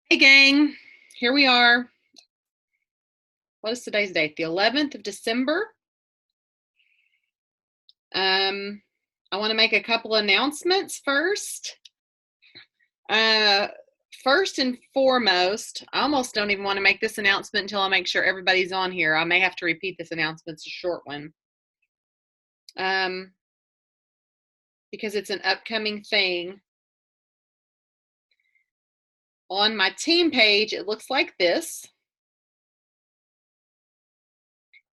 Hey gang, here we are. What is today's date? The 11th of December. I want to make a couple announcements first. Uh, First and foremost, I almost don't even want to make this announcement until I make sure everybody's on here. I may have to repeat this announcement. It's a short one. Because it's an upcoming thing. On my team page, it looks like this.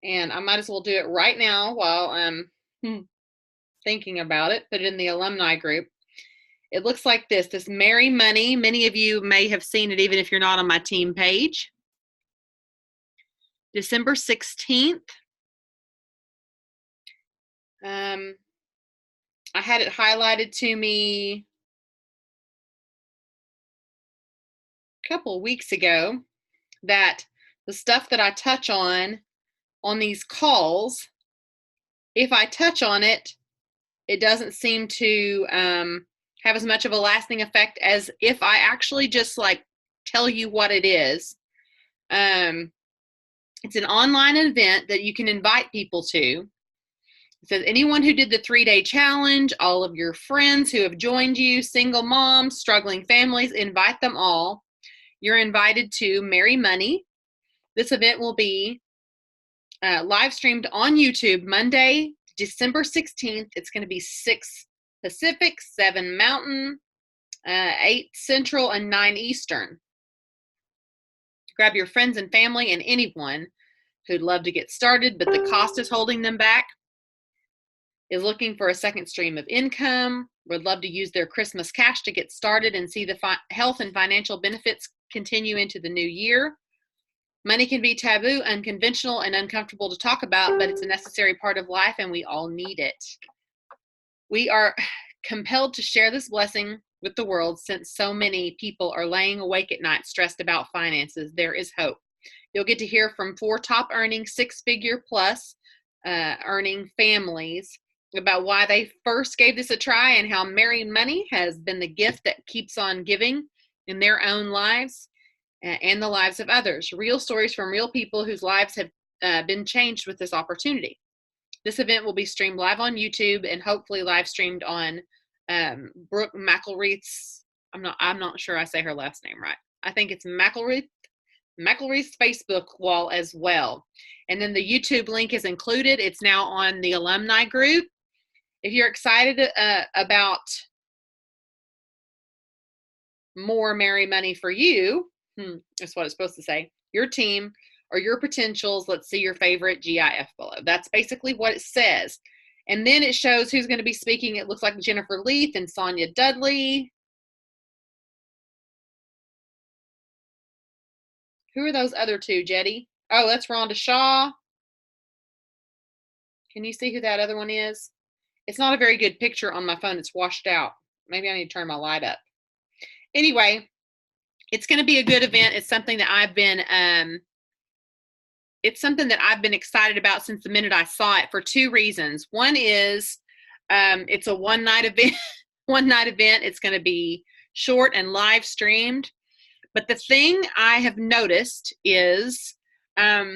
And I might as well do it right now while I'm thinking about it. Put it in the alumni group. It looks like this Merry Money. Many of you may have seen it even if you're not on my team page. December 16th. I had it highlighted to me a couple weeks ago that the stuff that I touch on these calls, if I touch on it, it doesn't seem to have as much of a lasting effect as if I actually just like tell you what it is. It's an online event that you can invite people to. It says anyone who did the 3-day challenge, all of your friends who have joined you, single moms, struggling families, invite them all. You're invited to Merry Money. This event will be live streamed on YouTube Monday, December 16th. It's going to be 6 Pacific, 7 Mountain, 8 Central, and 9 Eastern. Grab your friends and family and anyone who'd love to get started, but the cost is holding them back, is looking for a second stream of income, would love to use their Christmas cash to get started and see the health and financial benefits continue into the new year. Money can be taboo, unconventional, and uncomfortable to talk about, but it's a necessary part of life and we all need it. We are compelled to share this blessing with the world since so many people are laying awake at night stressed about finances. There is hope. You'll get to hear from 4 top earning 6-figure plus earning families about why they first gave this a try and how Merry Money has been the gift that keeps on giving in their own lives and the lives of others. Real stories from real people whose lives have been changed with this opportunity. This event will be streamed live on YouTube and hopefully live streamed on Brooke McElreath's. I'm not sure I say her last name right. I think it's McElreath's Facebook wall as well. And then the YouTube link is included. It's now on the alumni group. If you're excited about more Merry Money for you, that's what it's supposed to say, your team or your potentials, let's see your favorite GIF below. That's basically what it says. And then it shows who's going to be speaking. It looks like Jennifer Leith and Sonia Dudley. Who are those other two, Jetty? Oh, that's Rhonda Shaw. Can you see who that other one is? It's not a very good picture on my phone. It's washed out. Maybe I need to turn my light up. Anyway, it's going to be a good event. It's something that I've been excited about since the minute I saw it for 2 reasons. One is it's a one-night event. It's going to be short and live streamed. But the thing I have noticed is the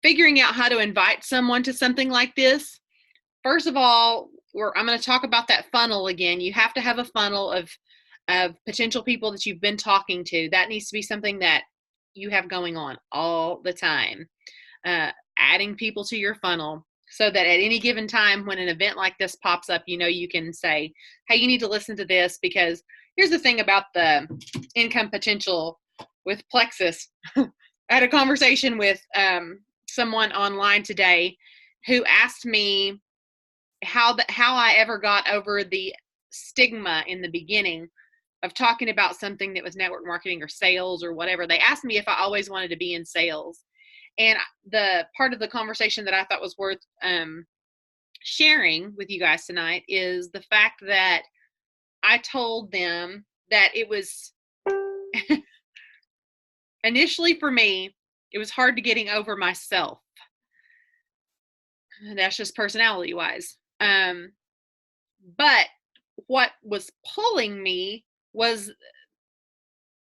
figuring out how to invite someone to something like this. First of all, I'm going to talk about that funnel again. You have to have a funnel of potential people that you've been talking to. That needs to be something that you have going on all the time. Adding people to your funnel so that at any given time when an event like this pops up, you can say, hey, you need to listen to this, because here's the thing about the income potential with Plexus. I had a conversation with someone online today who asked me how I ever got over the stigma in the beginning of talking about something that was network marketing or sales or whatever. They asked me if I always wanted to be in sales. And the part of the conversation that I thought was worth sharing with you guys tonight is the fact that I told them that it was initially for me, it was hard to getting over myself. That's just personality wise. But what was pulling me was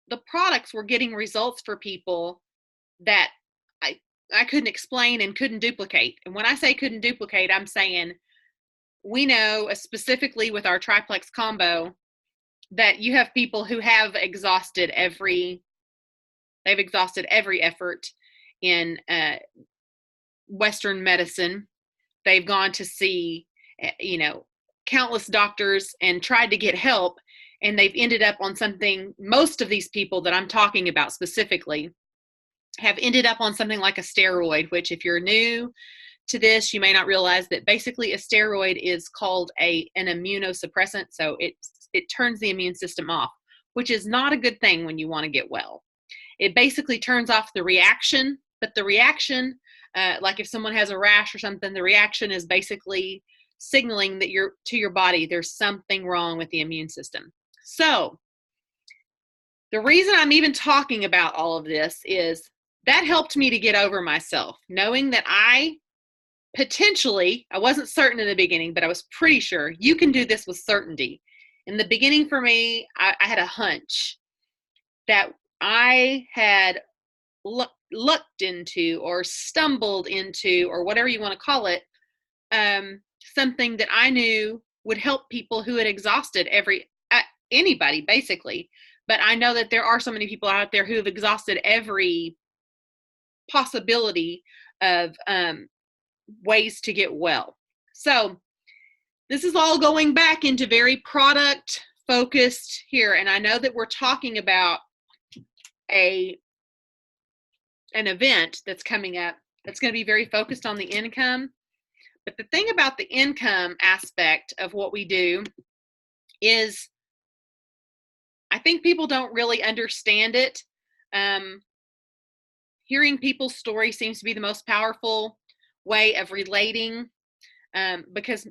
the products were getting results for people that I I couldn't explain and couldn't duplicate. And when I say couldn't duplicate, I'm saying we know specifically with our triplex combo that you have people who have exhausted every effort in Western medicine. They've gone to see, countless doctors and tried to get help, and they've ended up on something. Most of these people that I'm talking about specifically have ended up on something like a steroid, which if you're new to this, you may not realize that basically a steroid is called an immunosuppressant. So it turns the immune system off, which is not a good thing when you want to get well. It basically turns off the reaction, but the reaction, like if someone has a rash or something, the reaction is basically signaling that to your body there's something wrong with the immune system. So the reason I'm even talking about all of this is that helped me to get over myself, knowing that I wasn't certain in the beginning, but I was pretty sure you can do this with certainty. In the beginning for me, I had a hunch that I had looked into or stumbled into, or whatever you want to call it, something that I knew would help people who had exhausted anybody basically. But I know that there are so many people out there who have exhausted every possibility of ways to get well. So this is all going back into very product focused here. And I know that we're talking about an event that's coming up that's going to be very focused on the income. But the thing about the income aspect of what we do is I think people don't really understand it. Hearing people's story seems to be the most powerful way of relating, because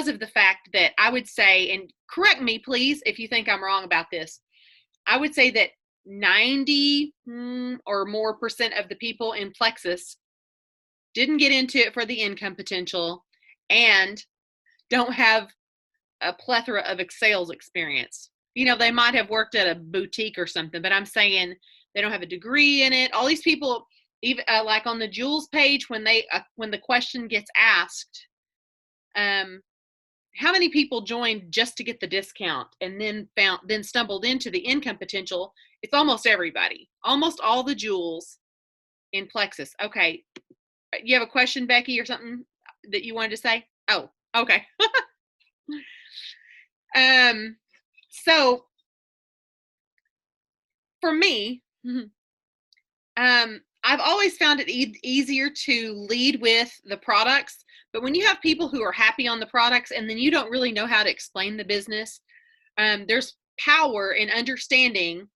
of the fact that I would say, and correct me please if you think I'm wrong about this, I would say that 90 or more percent of the people in Plexus didn't get into it for the income potential and don't have a plethora of sales experience. They might have worked at a boutique or something, but I'm saying they don't have a degree in it. All these people, even like on the Jules page, when the question gets asked, how many people joined just to get the discount and then stumbled into the income potential? It's almost everybody, almost all the Jules in Plexus. Okay. You have a question, Becky, or something that you wanted to say? Oh, okay. So for me, I've always found it easier to lead with the products, but when you have people who are happy on the products and then you don't really know how to explain the business, there's power in understanding.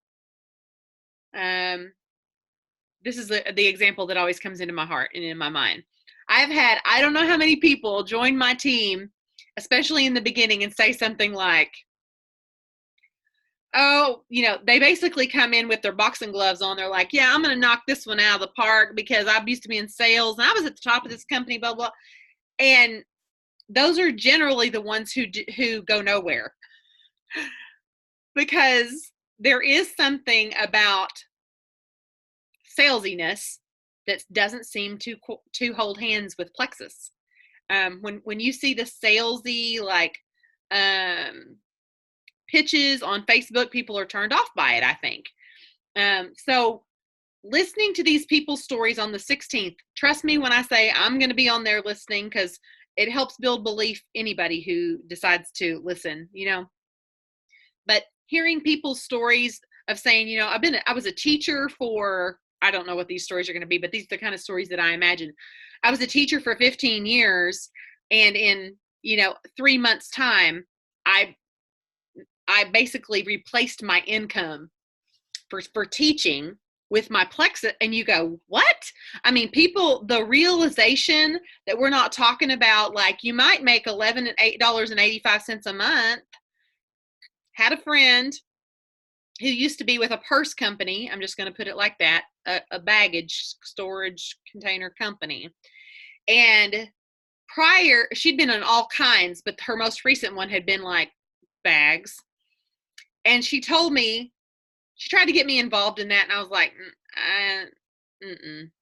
This is the example that always comes into my heart and in my mind. I've had, I don't know how many people join my team, especially in the beginning, and say something like, oh, they basically come in with their boxing gloves on. They're like, yeah, I'm going to knock this one out of the park because I used to be in sales and I was at the top of this company, blah, blah. And those are generally the ones who go nowhere, because there is something about salesiness that doesn't seem to hold hands with Plexus. When you see the salesy, like, pitches on Facebook, people are turned off by it, I think. So listening to these people's stories on the 16th, trust me when I say I'm going to be on there listening, because it helps build belief, anybody who decides to listen, But hearing people's stories of saying, I was a teacher for, I don't know what these stories are going to be, but these are the kind of stories that I imagine. I was a teacher for 15 years, and in, 3 months' time, I basically replaced my income for teaching with my Plexus. And you go, what? I mean, people, the realization that we're not talking about, like, you might make $8.85 a month. Had a friend who used to be with a purse company. I'm just going to put it like that, a baggage storage container company. And prior, she'd been in all kinds, but her most recent one had been like bags. And she told me, she tried to get me involved in that. And I was like,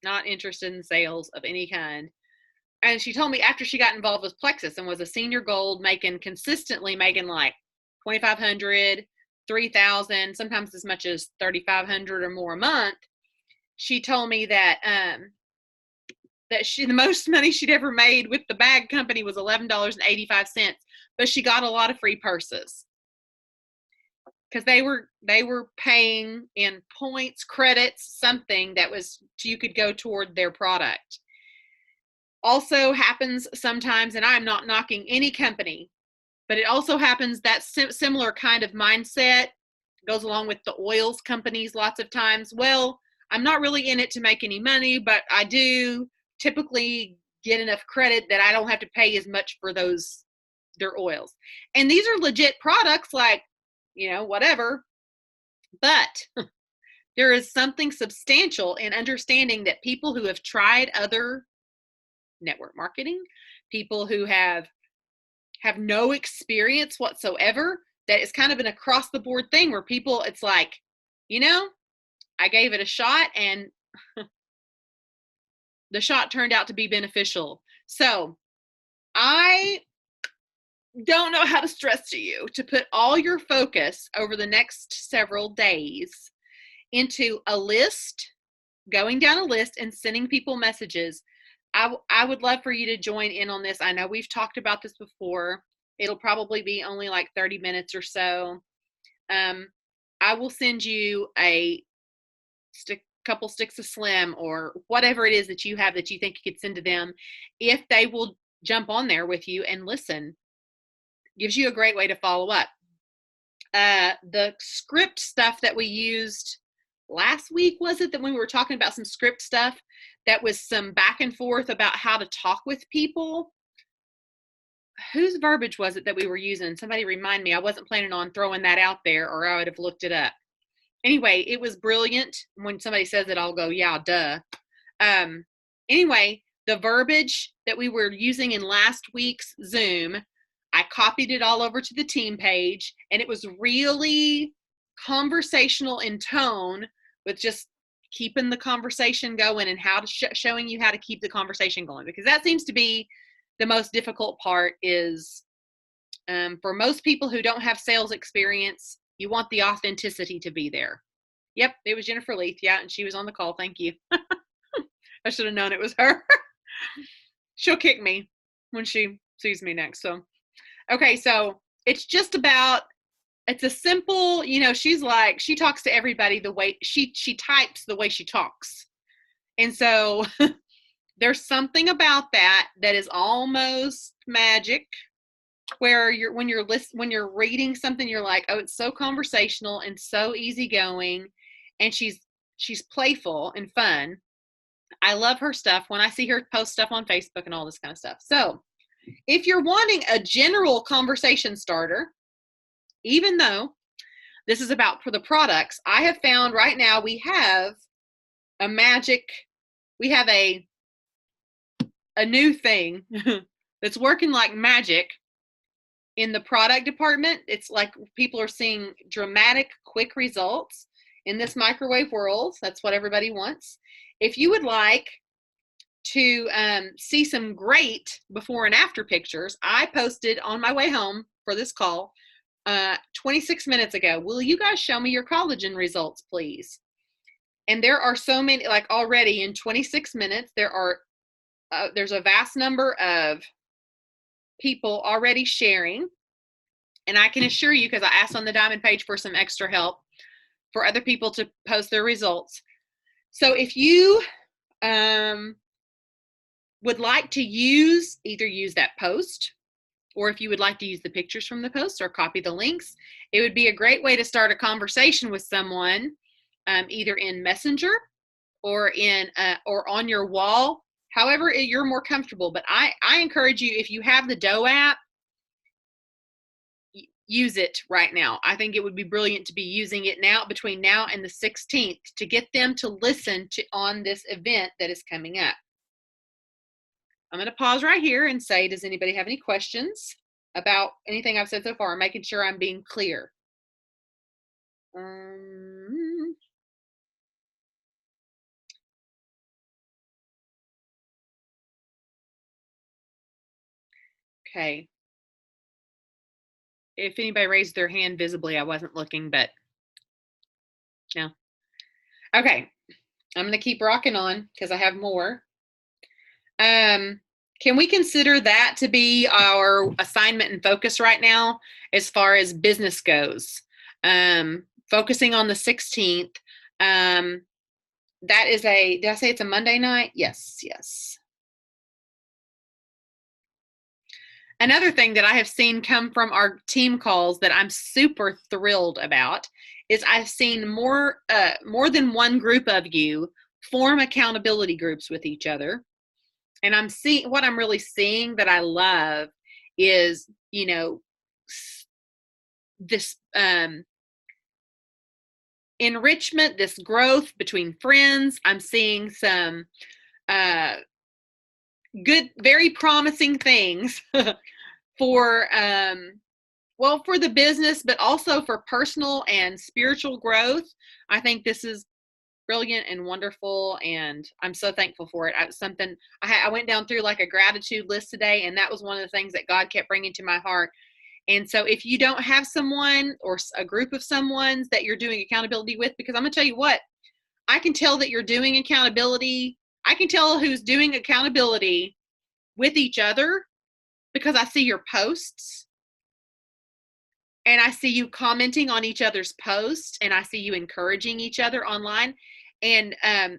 not interested in sales of any kind. And she told me after she got involved with Plexus and was a senior gold, consistently making like 2,500, 3,000, sometimes as much as 3,500 or more a month. She told me that the most money she'd ever made with the bag company was $11.85, but she got a lot of free purses because they were paying in points, credits, something that was you could go toward their product. Also happens sometimes, and I'm not knocking any company, but it also happens that similar kind of mindset goes along with the oils companies lots of times. Well, I'm not really in it to make any money, but I do typically get enough credit that I don't have to pay as much for their oils. And these are legit products, like, whatever. But there is something substantial in understanding that people who have tried other network marketing, people who have no experience whatsoever, that is kind of an across the board thing where people, it's like, I gave it a shot and the shot turned out to be beneficial. So I don't know how to stress to you to put all your focus over the next several days into a list, going down a list and sending people messages. I would love for you to join in on this. I know we've talked about this before. It'll probably be only like 30 minutes or so. I will send you a couple sticks of Slim or whatever it is that you have that you think you could send to them. If they will jump on there with you and listen, gives you a great way to follow up. The script stuff that we used last week, was it that we were talking about some script stuff that was some back and forth about how to talk with people? Whose verbiage was it that we were using? Somebody remind me. I wasn't planning on throwing that out there, or I would have looked it up. Anyway, it was brilliant. When somebody says it, I'll go, yeah, duh. Anyway, the verbiage that we were using in last week's Zoom, I copied it all over to the team page, and it was really conversational in tone, with just keeping the conversation going and how to showing you how to keep the conversation going, because that seems to be the most difficult part. Is for most people who don't have sales experience, you want the authenticity to be there. Yep, it was Jennifer Leith. Yeah, and she was on the call. Thank you. I should have known it was her. She'll kick me when she sees me next. So, okay, so it's just about, it's a simple, she talks to everybody the way she types, the way she talks. And so there's something about that is almost magic, where when you're reading something, you're like, oh, it's so conversational and so easygoing, and she's playful and fun. I love her stuff when I see her post stuff on Facebook and all this kind of stuff. So if you're wanting a general conversation starter, even though this is about for the products, I have found right now we have a new thing that's working like magic in the product department. It's like people are seeing dramatic, quick results in this microwave world. That's what everybody wants. If you would like to see some great before and after pictures, I posted on my way home for this call 26 minutes ago. Will you guys show me your collagen results, please? And there are so many, like already in 26 minutes, there's a vast number of people already sharing. And I can assure you, because I asked on the Diamond page for some extra help for other people to post their results. So if you would like to either use that post, or if you would like to use the pictures from the post or copy the links, it would be a great way to start a conversation with someone, either in Messenger or or on your wall, however you're more comfortable. But I encourage you, if you have the Dough app, use it right now. I think it would be brilliant to be using it now, between now and the 16th, to get them to listen to on this event that is coming up. I'm going to pause right here and say, does anybody have any questions? about anything I've said so far, making sure I'm being clear. Okay. If anybody raised their hand visibly, I wasn't looking, but no. Okay. I'm going to keep rocking on because I have more. Can we consider that to be our assignment and focus right now as far as business goes? Focusing on the 16th. That is did I say it's a Monday night? Yes, yes. Another thing that I have seen come from our team calls that I'm super thrilled about is I've seen more than one group of you form accountability groups with each other. And what I'm really seeing that I love is, this enrichment, this growth between friends. I'm seeing some good, very promising things for for the business, but also for personal and spiritual growth. I think this is brilliant and wonderful, and I'm so thankful for it. I went down through like a gratitude list today, and that was one of the things that God kept bringing to my heart. And so if you don't have someone or a group of someones that you're doing accountability with, because I'm going to tell you what, I can tell that you're doing accountability. I can tell who's doing accountability with each other because I see your posts and I see you commenting on each other's posts and I see you encouraging each other online. And I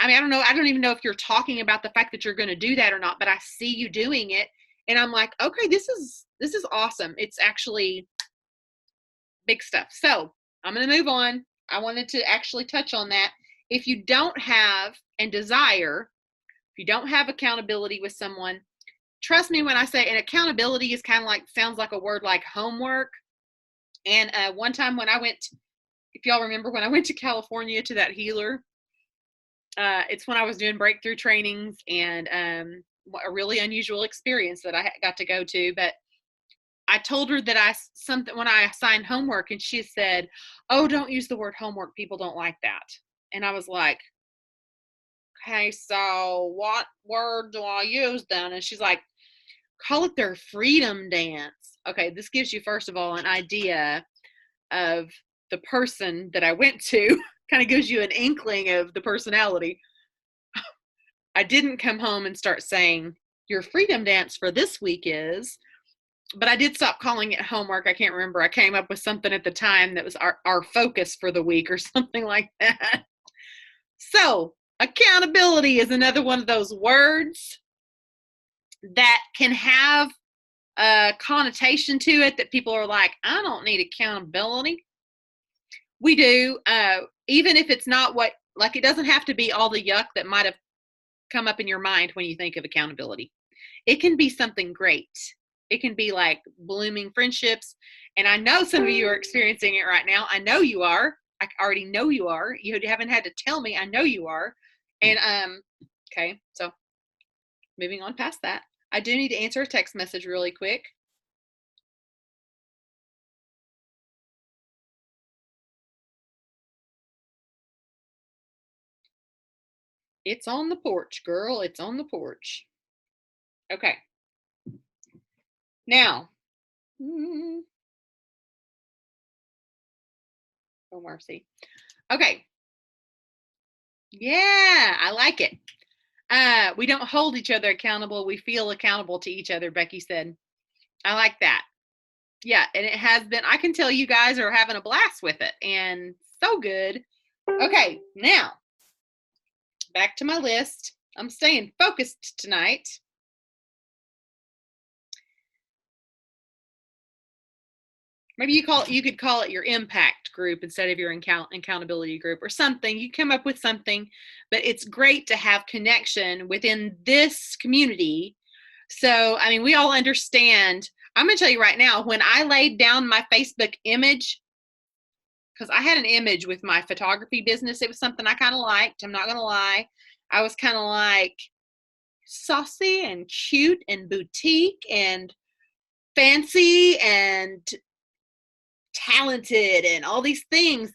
don't know. I don't even know if you're talking about the fact that you're going to do that or not, but I see you doing it. And I'm like, okay, this is awesome. It's actually big stuff. So I'm going to move on. I wanted to actually touch on that. If you don't have and desire, if you don't have accountability with someone, trust me when I say, and accountability is kind of like, sounds like a word like homework. And one time when I went, if y'all remember, when I went to California to that healer, it's when I was doing breakthrough trainings and a really unusual experience that I got to go to. But I told her that when I assigned homework, and she said, "Oh, don't use the word homework. People don't like that." And I was like, "Okay, so what word do I use then?" And she's like, "Call it their freedom dance." Okay, this gives you, first of all, an idea of the person that I went to. Kind of gives you an inkling of the personality. I didn't come home and start saying, "Your freedom dance for this week is," but I did stop calling it homework. I can't remember. I came up with something at the time that was our focus for the week or something like that. So accountability is another one of those words that can have a connotation to it that people are like, I don't need accountability. We do, even if it's not it doesn't have to be all the yuck that might have come up in your mind when you think of accountability. It can be something great. It can be like blooming friendships. And I know some of you are experiencing it right now. I know you are. I already know you are. You haven't had to tell me. I know you are. And okay, so moving on past that. I do need to answer a text message really quick. It's on the porch, girl. It's on the porch. Okay. Now, oh mercy. Okay. Yeah, I like it. We don't hold each other accountable. We feel accountable to each other, Becky said. I like that. Yeah, and it has been, I can tell you guys are having a blast with it, and so good. Okay, now, back to my list. I'm staying focused tonight. Maybe you could call it your impact group instead of your accountability group or something. You come up with something, but it's great to have connection within this community. So, I mean, we all understand. I'm going to tell you right now, when I laid down my Facebook image, because I had an image with my photography business, it was something I kind of liked. I'm not going to lie. I was kind of like saucy and cute and boutique and fancy and talented and all these things,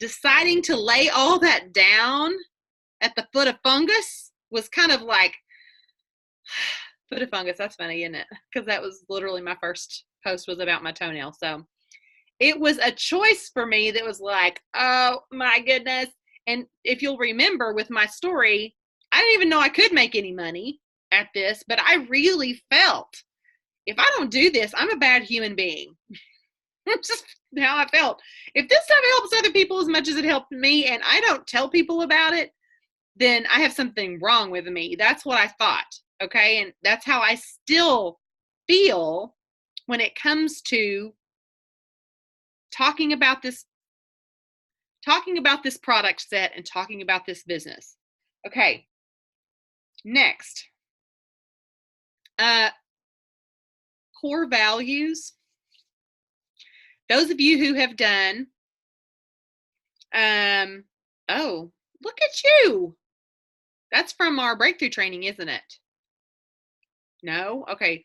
deciding to lay all that down at the foot of fungus was kind of like, foot of fungus, that's funny, isn't it? Because that was literally my first post was about my toenail. So it was a choice for me that was like, oh my goodness. And if you'll remember with my story, I didn't even know I could make any money at this, but I really felt, if I don't do this, I'm a bad human being. That's just how I felt. If this stuff helps other people as much as it helped me, and I don't tell people about it, then I have something wrong with me. That's what I thought. Okay. And that's how I still feel when it comes to talking about this product set and talking about this business. Okay. Next. Core values. Those of you who have done, oh, look at you. That's from our breakthrough training, isn't it? No? Okay.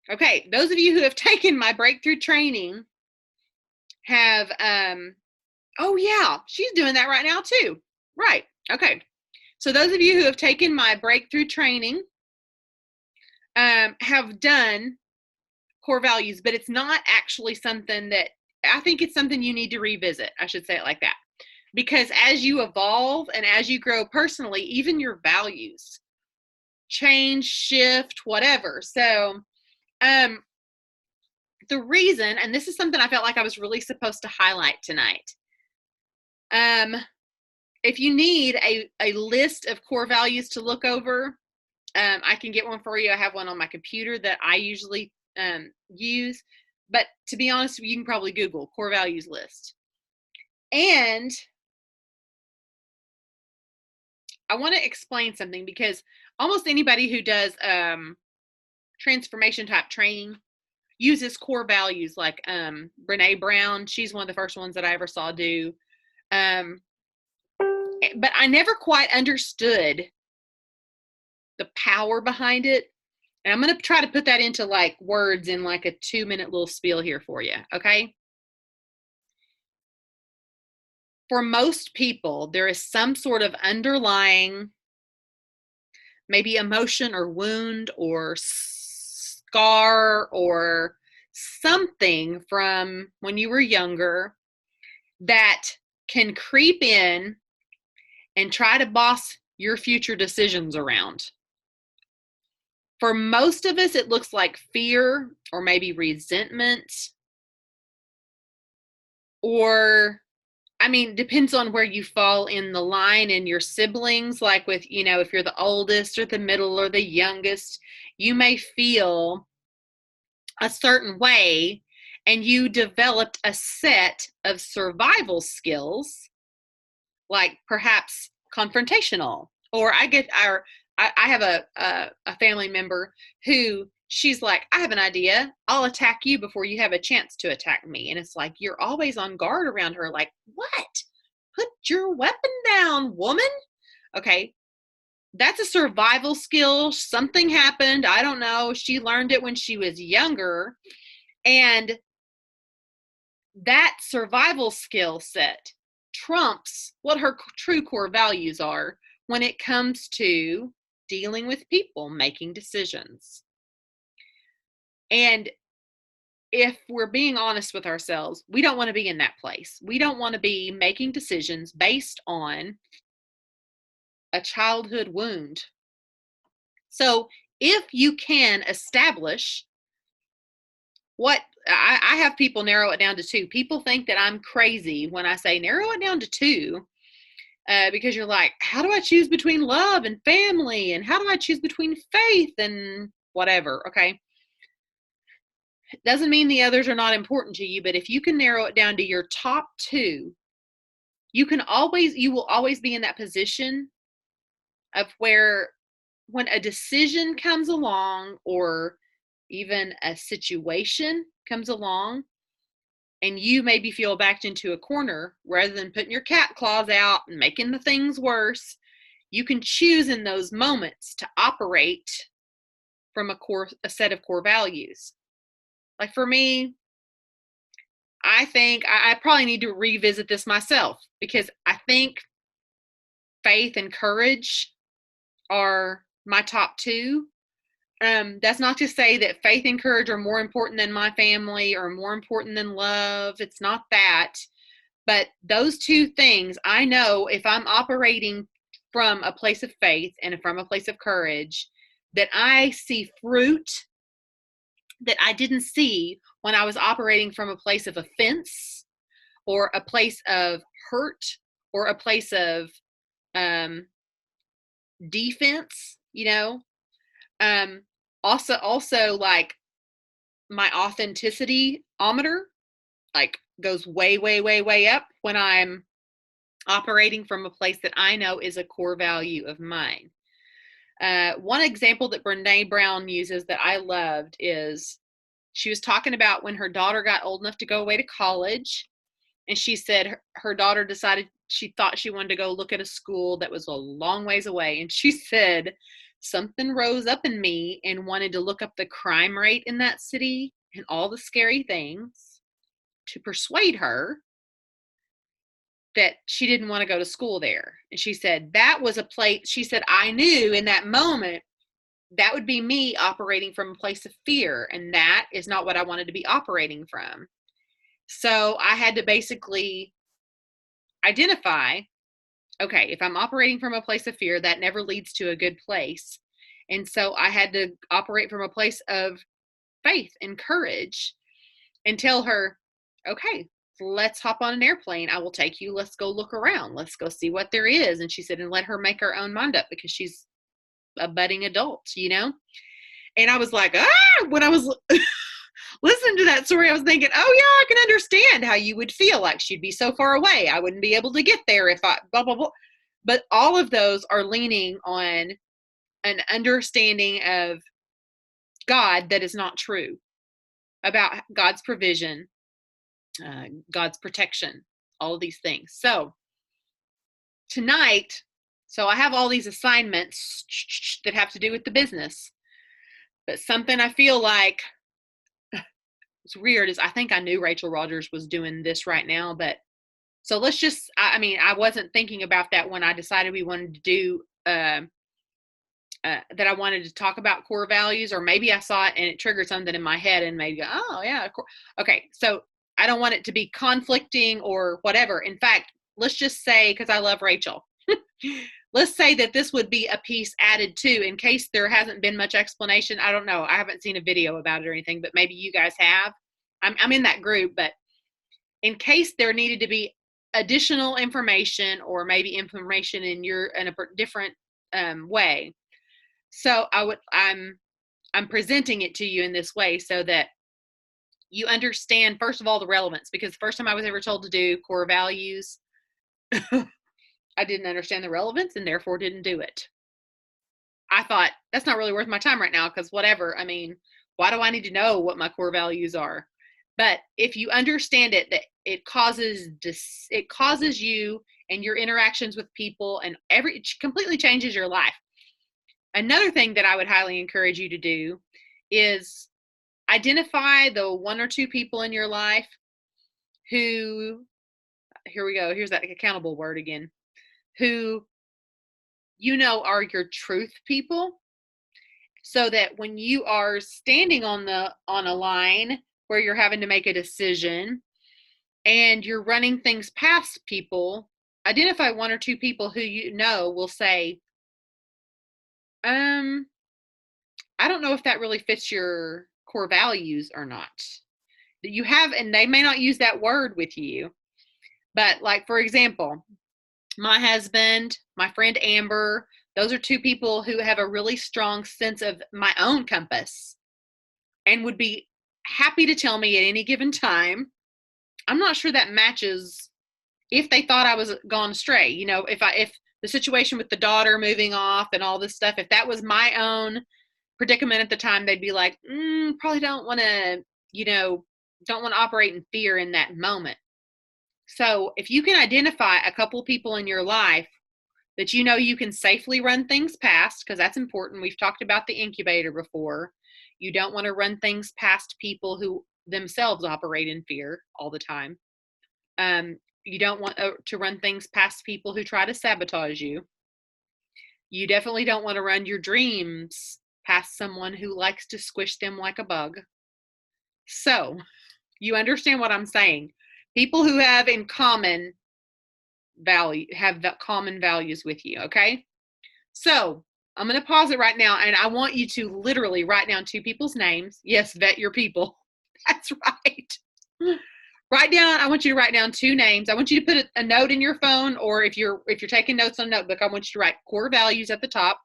Okay. Those of you who have taken my breakthrough training have, oh yeah, she's doing that right now too. Right. Okay. So those of you who have taken my breakthrough training have done core values, but it's not actually something that, I think it's something you need to revisit. I should say it like that. Because as you evolve and as you grow personally, even your values change, shift, whatever. So the reason, and this is something I felt like I was really supposed to highlight tonight. If you need a list of core values to look over, I can get one for you. I have one on my computer that I usually use. But to be honest, you can probably Google core values list. And I want to explain something, because almost anybody who does transformation type training uses core values, like Brene Brown. She's one of the first ones that I ever saw do. But I never quite understood the power behind it. And I'm going to try to put that into like words in like a 2-minute little spiel here for you. Okay. For most people, there is some sort of underlying, maybe emotion or wound or scar or something from when you were younger that can creep in and try to boss your future decisions around. For most of us, it looks like fear or maybe resentment, or, I mean, depends on where you fall in the line and your siblings. Like with, if you're the oldest or the middle or the youngest, you may feel a certain way and you developed a set of survival skills, like perhaps confrontational. Or I have a family member who, she's like, I have an idea. I'll attack you before you have a chance to attack me. And it's like, you're always on guard around her. Like, what? Put your weapon down, woman. Okay. That's a survival skill. Something happened. I don't know. She learned it when she was younger. And that survival skill set trumps what her true core values are when it comes to dealing with people, making decisions. And if we're being honest with ourselves, we don't want to be in that place. We don't want to be making decisions based on a childhood wound. So if you can establish what, I have people narrow it down to 2. People think that I'm crazy when I say narrow it down to 2, because you're like, how do I choose between love and family? And how do I choose between faith and whatever? Okay. Doesn't mean the others are not important to you, but if you can narrow it down to your top 2, you will always be in that position of where, when a decision comes along or even a situation comes along and you maybe feel backed into a corner, rather than putting your cat claws out and making the things worse, you can choose in those moments to operate from a set of core values. Like for me, I think I probably need to revisit this myself, because I think faith and courage are my top two. That's not to say that faith and courage are more important than my family or more important than love. It's not that. But those two things, I know if I'm operating from a place of faith and from a place of courage, that I see fruit that I didn't see when I was operating from a place of offense or a place of hurt or a place of um, defense, you know. Um, also like my authenticity-ometer like goes way, way, way, way up when I'm operating from a place that I know is a core value of mine. One example that Brene Brown uses that I loved is she was talking about when her daughter got old enough to go away to college. And she said her daughter decided she thought she wanted to go look at a school that was a long ways away. And she said, something rose up in me and wanted to look up the crime rate in that city and all the scary things to persuade her that she didn't want to go to school there. And she said, that was a place, she said, I knew in that moment that would be me operating from a place of fear. And that is not what I wanted to be operating from. So I had to basically identify, okay, if I'm operating from a place of fear, that never leads to a good place. And so I had to operate from a place of faith and courage and tell her, okay, let's hop on an airplane. I will take you. Let's go look around. Let's go see what there is. And she said, and let her make her own mind up because she's a budding adult, you know? And I was like, when I was listening to that story, I was thinking, oh yeah, I can understand how you would feel like she'd be so far away. I wouldn't be able to get there if I blah, blah, blah. But all of those are leaning on an understanding of God that is not true, about God's provision, God's protection, all of these things. So tonight, so I have all these assignments that have to do with the business, but something I feel like it's weird is I think I knew Rachel Rogers was doing this right now, but so let's just, I mean, I wasn't thinking about that when I decided we wanted to do, that I wanted to talk about core values, or maybe I saw it and it triggered something in my head and maybe, oh yeah, okay. So I don't want it to be conflicting or whatever. In fact, let's just say, because I love Rachel, let's say that this would be a piece added to, in case there hasn't been much explanation. I don't know. I haven't seen a video about it or anything, but maybe you guys have. I'm in that group, but in case there needed to be additional information or maybe information in a different way. So I'm presenting it to you in this way so that you understand, first of all, the relevance, because the first time I was ever told to do core values, I didn't understand the relevance and therefore didn't do it. I thought that's not really worth my time right now, because whatever, I mean, why do I need to know what my core values are? But if you understand it, that it causes you and your interactions with people, and it completely changes your life. Another thing that I would highly encourage you to do is identify the one or two people in your life who, here we go, here's that accountable word again, who you know are your truth people, so that when you are standing on a line where you're having to make a decision and you're running things past people, identify one or two people who you know will say, I don't know if that really fits your core values or not. That you have, and they may not use that word with you, but like, for example, my husband, my friend Amber, those are two people who have a really strong sense of my own compass and would be happy to tell me at any given time. I'm not sure that matches if they thought I was gone astray. You know, if the situation with the daughter moving off and all this stuff, if that was my own predicament at the time, they'd be like, probably don't want to, don't want to operate in fear in that moment. So if you can identify a couple people in your life that you know you can safely run things past, because that's important. We've talked about the incubator before. You don't want to run things past people who themselves operate in fear all the time. You don't want to run things past people who try to sabotage you. You definitely don't want to run your dreams past someone who likes to squish them like a bug. So, you understand what I'm saying? People who have in common have common values with you, okay? So, I'm going to pause it right now, and I want you to literally write down 2 people's names. Yes, vet your people. That's right. I want you to write down 2 names. I want you to put a note in your phone, or if you're taking notes on a notebook, I want you to write core values at the top.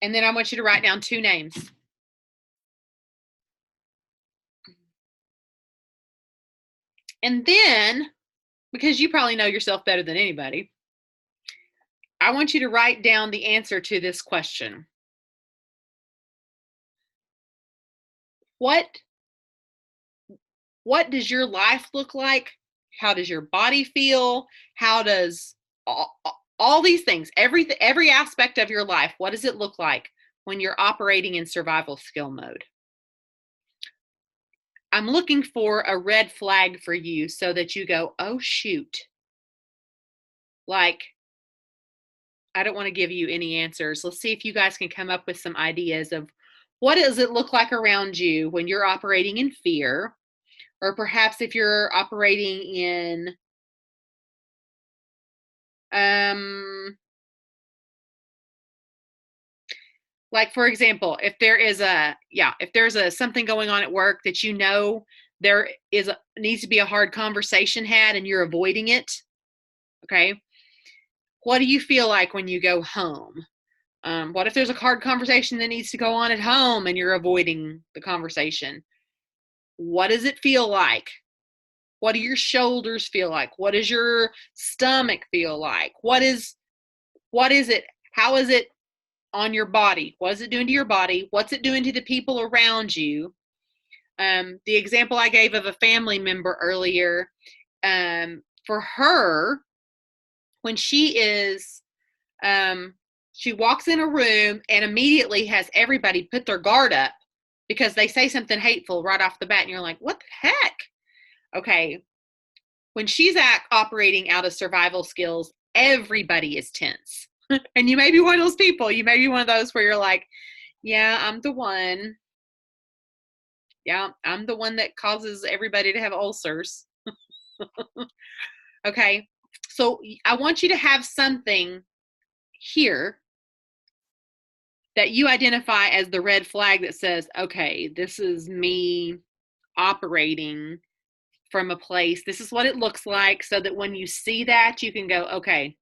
And then I want you to write down 2 names. And then, because you probably know yourself better than anybody, I want you to write down the answer to this question. What does your life look like? How does your body feel? How does all these things, every aspect of your life, what does it look like when you're operating in survival skill mode? I'm looking for a red flag for you so that you go, oh, shoot. Like, I don't want to give you any answers. Let's see if you guys can come up with some ideas of what does it look like around you when you're operating in fear, or perhaps if you're operating in like, for example, if there's a something going on at work that you know needs to be a hard conversation had and you're avoiding it, okay? What do you feel like when you go home? What if there's a hard conversation that needs to go on at home and you're avoiding the conversation? What does it feel like? What do your shoulders feel like? What does your stomach feel like? What is it? How is it on your body? What is it doing to your body? What's it doing to the people around you? The example I gave of a family member earlier, for her, when she walks in a room and immediately has everybody put their guard up because they say something hateful right off the bat, and you're like, what the heck? Okay. When she's operating out of survival skills, everybody is tense. And you may be one of those people. You may be one of those where you're like, yeah, I'm the one. Yeah, I'm the one that causes everybody to have ulcers. Okay. So I want you to have something here that you identify as the red flag that says, okay, this is me operating from a place. This is what it looks like, so that when you see that, you can go, okay,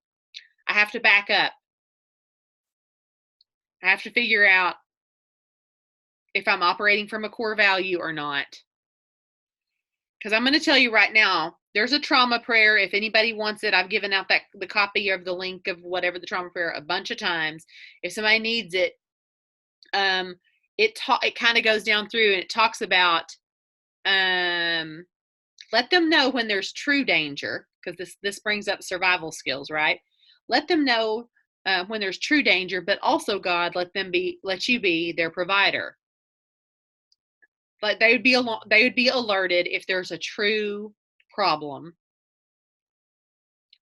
I have to back up. I have to figure out if I'm operating from a core value or not. Because I'm going to tell you right now, there's a trauma prayer. If anybody wants it, I've given out the copy of the link of whatever the trauma prayer a bunch of times. If somebody needs it, it kind of goes down through and it talks about let them know when there's true danger, because this brings up survival skills, right? Let them know when there's true danger, but also God, let you be their provider. Like they would be alerted if there's a true problem.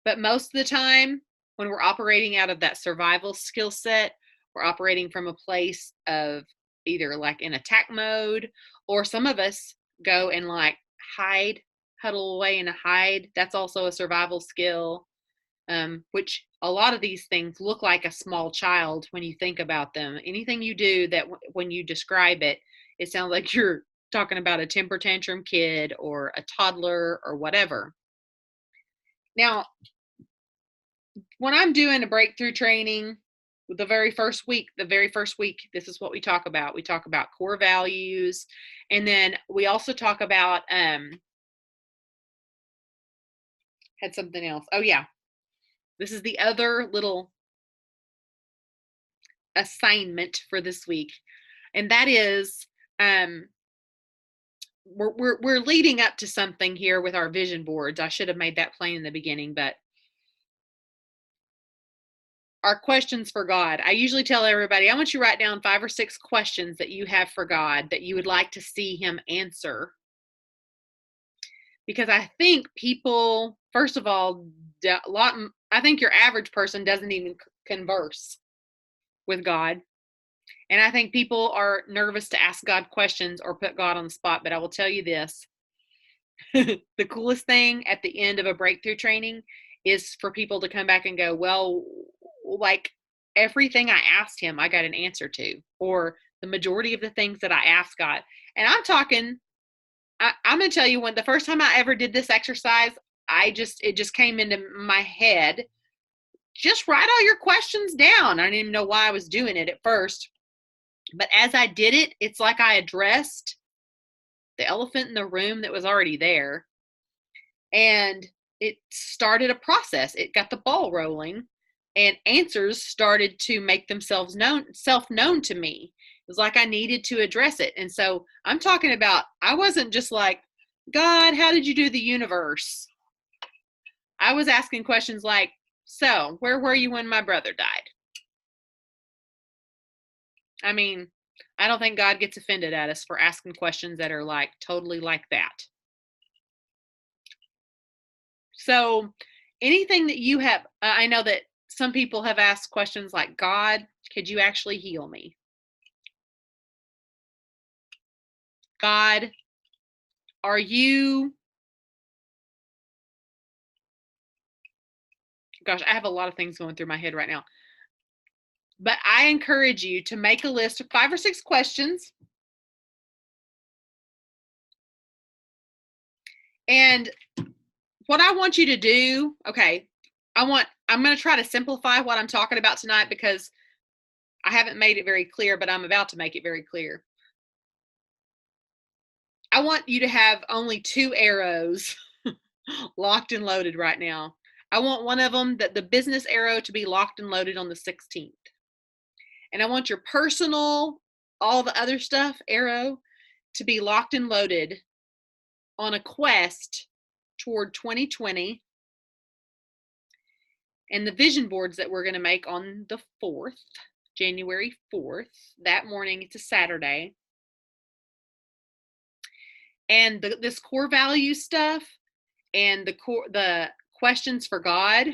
But most of the time, when we're operating out of that survival skill set, we're operating from a place of either like in attack mode, or some of us go and like huddle away and hide. That's also a survival skill, which a lot of these things look like a small child when you think about them. Anything you do that when you describe it, it sounds like you're talking about a temper tantrum kid or a toddler or whatever. Now, when I'm doing a breakthrough training, the very first week, this is what we talk about. We talk about core values, and then we also talk about had something else. Oh yeah, this is the other little assignment for this week, and that is we're leading up to something here with our vision boards. I should have made that plain in the beginning, but our questions for God. I usually tell everybody, I want you to write down 5 or 6 questions that you have for God that you would like to see him answer. Because I think people, first of all, I think your average person doesn't even converse with God. And I think people are nervous to ask God questions or put God on the spot. But I will tell you this. The coolest thing at the end of a breakthrough training is for people to come back and go, well, like everything I asked him, I got an answer to, or the majority of the things that I asked God. And I'm talking, I'm going to tell you, when the first time I ever did this exercise, it just came into my head. Just write all your questions down. I didn't even know why I was doing it at first. But as I did it, it's like I addressed the elephant in the room that was already there. And it started a process. It got the ball rolling, and answers started to make themselves self-known to me. It was like I needed to address it. And so I'm talking about, I wasn't just like, God, how did you do the universe? I was asking questions like, so where were you when my brother died? I mean, I don't think God gets offended at us for asking questions that are like totally like that. So anything that you have, I know that some people have asked questions like, God, could you actually heal me? God, are you, gosh, I have a lot of things going through my head right now. But I encourage you to make a list of 5 or 6 questions. And what I want you to do, okay, I'm going to try to simplify what I'm talking about tonight because I haven't made it very clear, but I'm about to make it very clear. I want you to have only 2 arrows locked and loaded right now. I want one of them, the business arrow, to be locked and loaded on the 16th. And I want your personal, all the other stuff, arrow, to be locked and loaded on a quest toward 2020. And the vision boards that we're going to make on the 4th, January 4th, that morning, it's a Saturday. And this core value stuff and the questions for God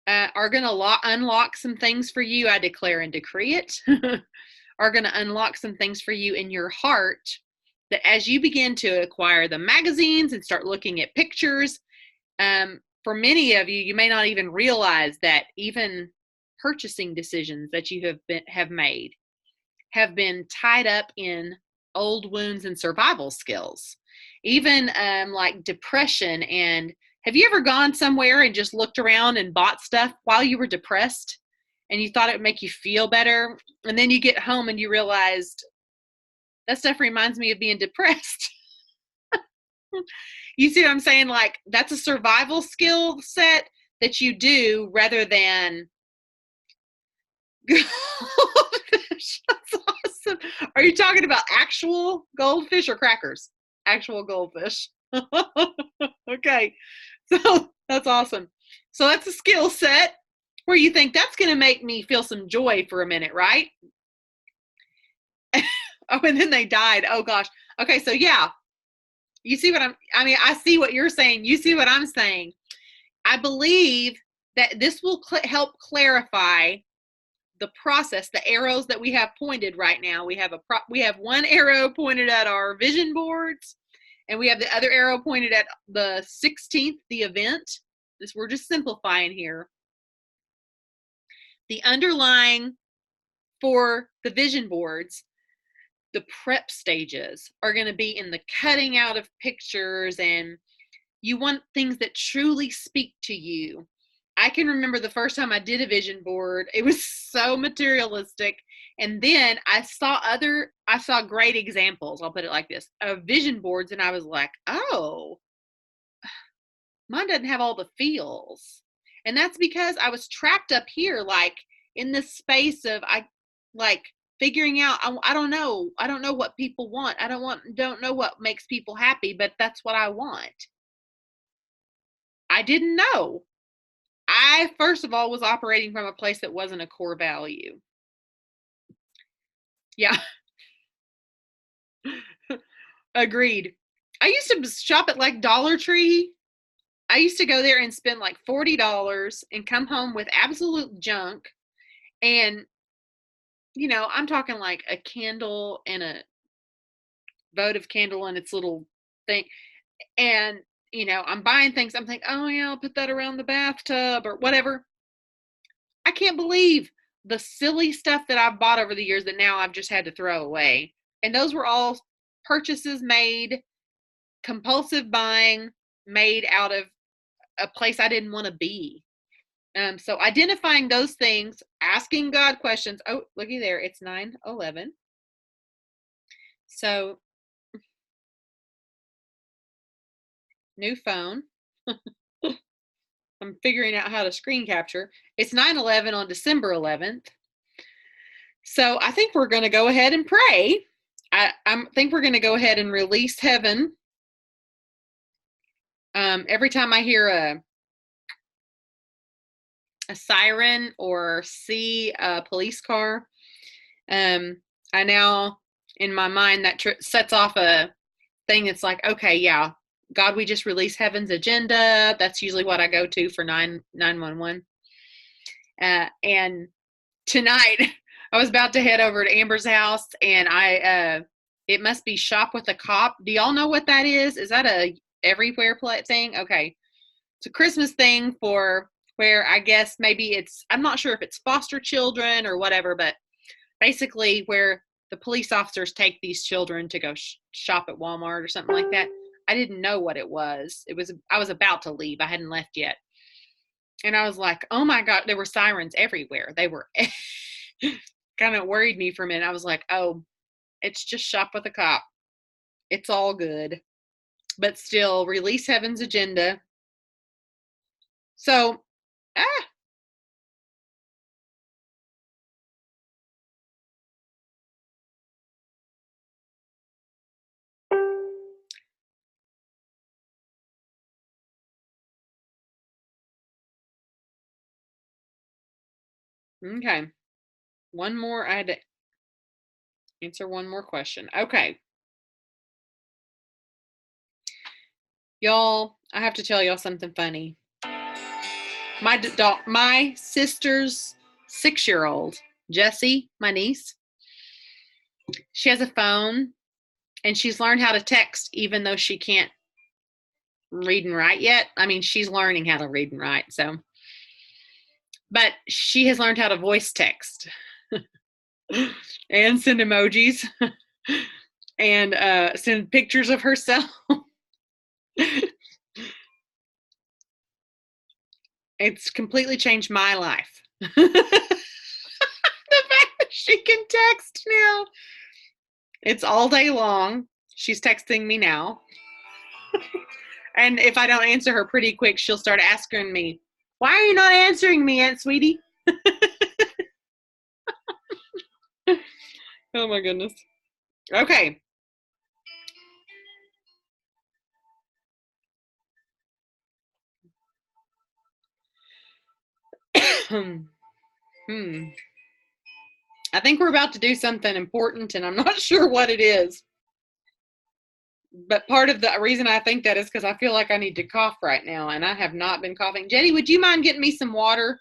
are going to unlock some things for you. I declare and decree it. Are going to unlock some things for you in your heart that as you begin to acquire the magazines and start looking at pictures, for many of you, you may not even realize that even purchasing decisions that you have made have been tied up in old wounds and survival skills. Even like depression. And have you ever gone somewhere and just looked around and bought stuff while you were depressed and you thought it would make you feel better? And then you get home and you realized that stuff reminds me of being depressed. You see what I'm saying? Like, that's a survival skill set that you do rather than goldfish. That's awesome. Are you talking about actual goldfish or crackers? Actual goldfish. Okay. So that's awesome. So that's a skill set where you think that's going to make me feel some joy for a minute, right? Oh, and then they died. Oh gosh. Okay. So yeah, you see what I see what you're saying. You see what I'm saying. I believe that this will help clarify the process, the arrows that we have pointed right now. We have one arrow pointed at our vision boards, and we have the other arrow pointed at the 16th, the event. We're just simplifying here. The underlying for the vision boards, the prep stages are going to be in the cutting out of pictures, and you want things that truly speak to you. I can remember the first time I did a vision board, it was so materialistic. And then I saw great examples, I'll put it like this, of vision boards. And I was like, oh, mine doesn't have all the feels. And that's because I was trapped up here, like in this space of figuring out, I don't know what people want. Don't know what makes people happy, but that's what I want. I didn't know. I, first of all, was operating from a place that wasn't a core value. Yeah. Agreed. I used to shop at like Dollar Tree. I used to go there and spend like $40 and come home with absolute junk. And, I'm talking like a candle and a votive candle and its little thing. And, I'm buying things. I'm thinking, oh, yeah, I'll put that around the bathtub or whatever. I can't believe the silly stuff that I've bought over the years that now I've just had to throw away. And those were all purchases made, compulsive buying made out of a place I didn't want to be. So identifying those things, asking God questions. Oh, looky there. It's 9:11. So new phone. I'm figuring out how to screen capture. It's 9/11 on December 11th. So I think we're going to go ahead and pray. I think we're going to go ahead and release heaven. Every time I hear a siren or see a police car, I now, in my mind, that sets off a thing that's like, okay, yeah, God, we just release heaven's agenda. That's usually what I go to for 911. And tonight, I was about to head over to Amber's house, and it must be Shop with a Cop. Do y'all know what that is? Is that a everywhere thing? Okay. It's a Christmas thing for where I guess maybe I'm not sure if it's foster children or whatever, but basically where the police officers take these children to go shop at Walmart or something like that. I didn't know what it was. I was about to leave. I hadn't left yet. And I was like, oh my God, there were sirens everywhere. They were kind of worried me for a minute. I was like, oh, it's just Shop with a Cop. It's all good. But still, release heaven's agenda. So, okay. One more. I had to answer one more question. Okay. Y'all, I have to tell y'all something funny. My sister's 6-year-old, Jessie, my niece, she has a phone and she's learned how to text even though she can't read and write yet. I mean, she's learning how to read and write, but she has learned how to voice text and send emojis and send pictures of herself. It's completely changed my life. The fact that she can text now. It's all day long. She's texting me now. And if I don't answer her pretty quick, she'll start asking me, why are you not answering me, Aunt Sweetie? Oh my goodness. Okay. I think we're about to do something important and I'm not sure what it is. But part of the reason I think that is because I feel like I need to cough right now and I have not been coughing. Jenny, would you mind getting me some water?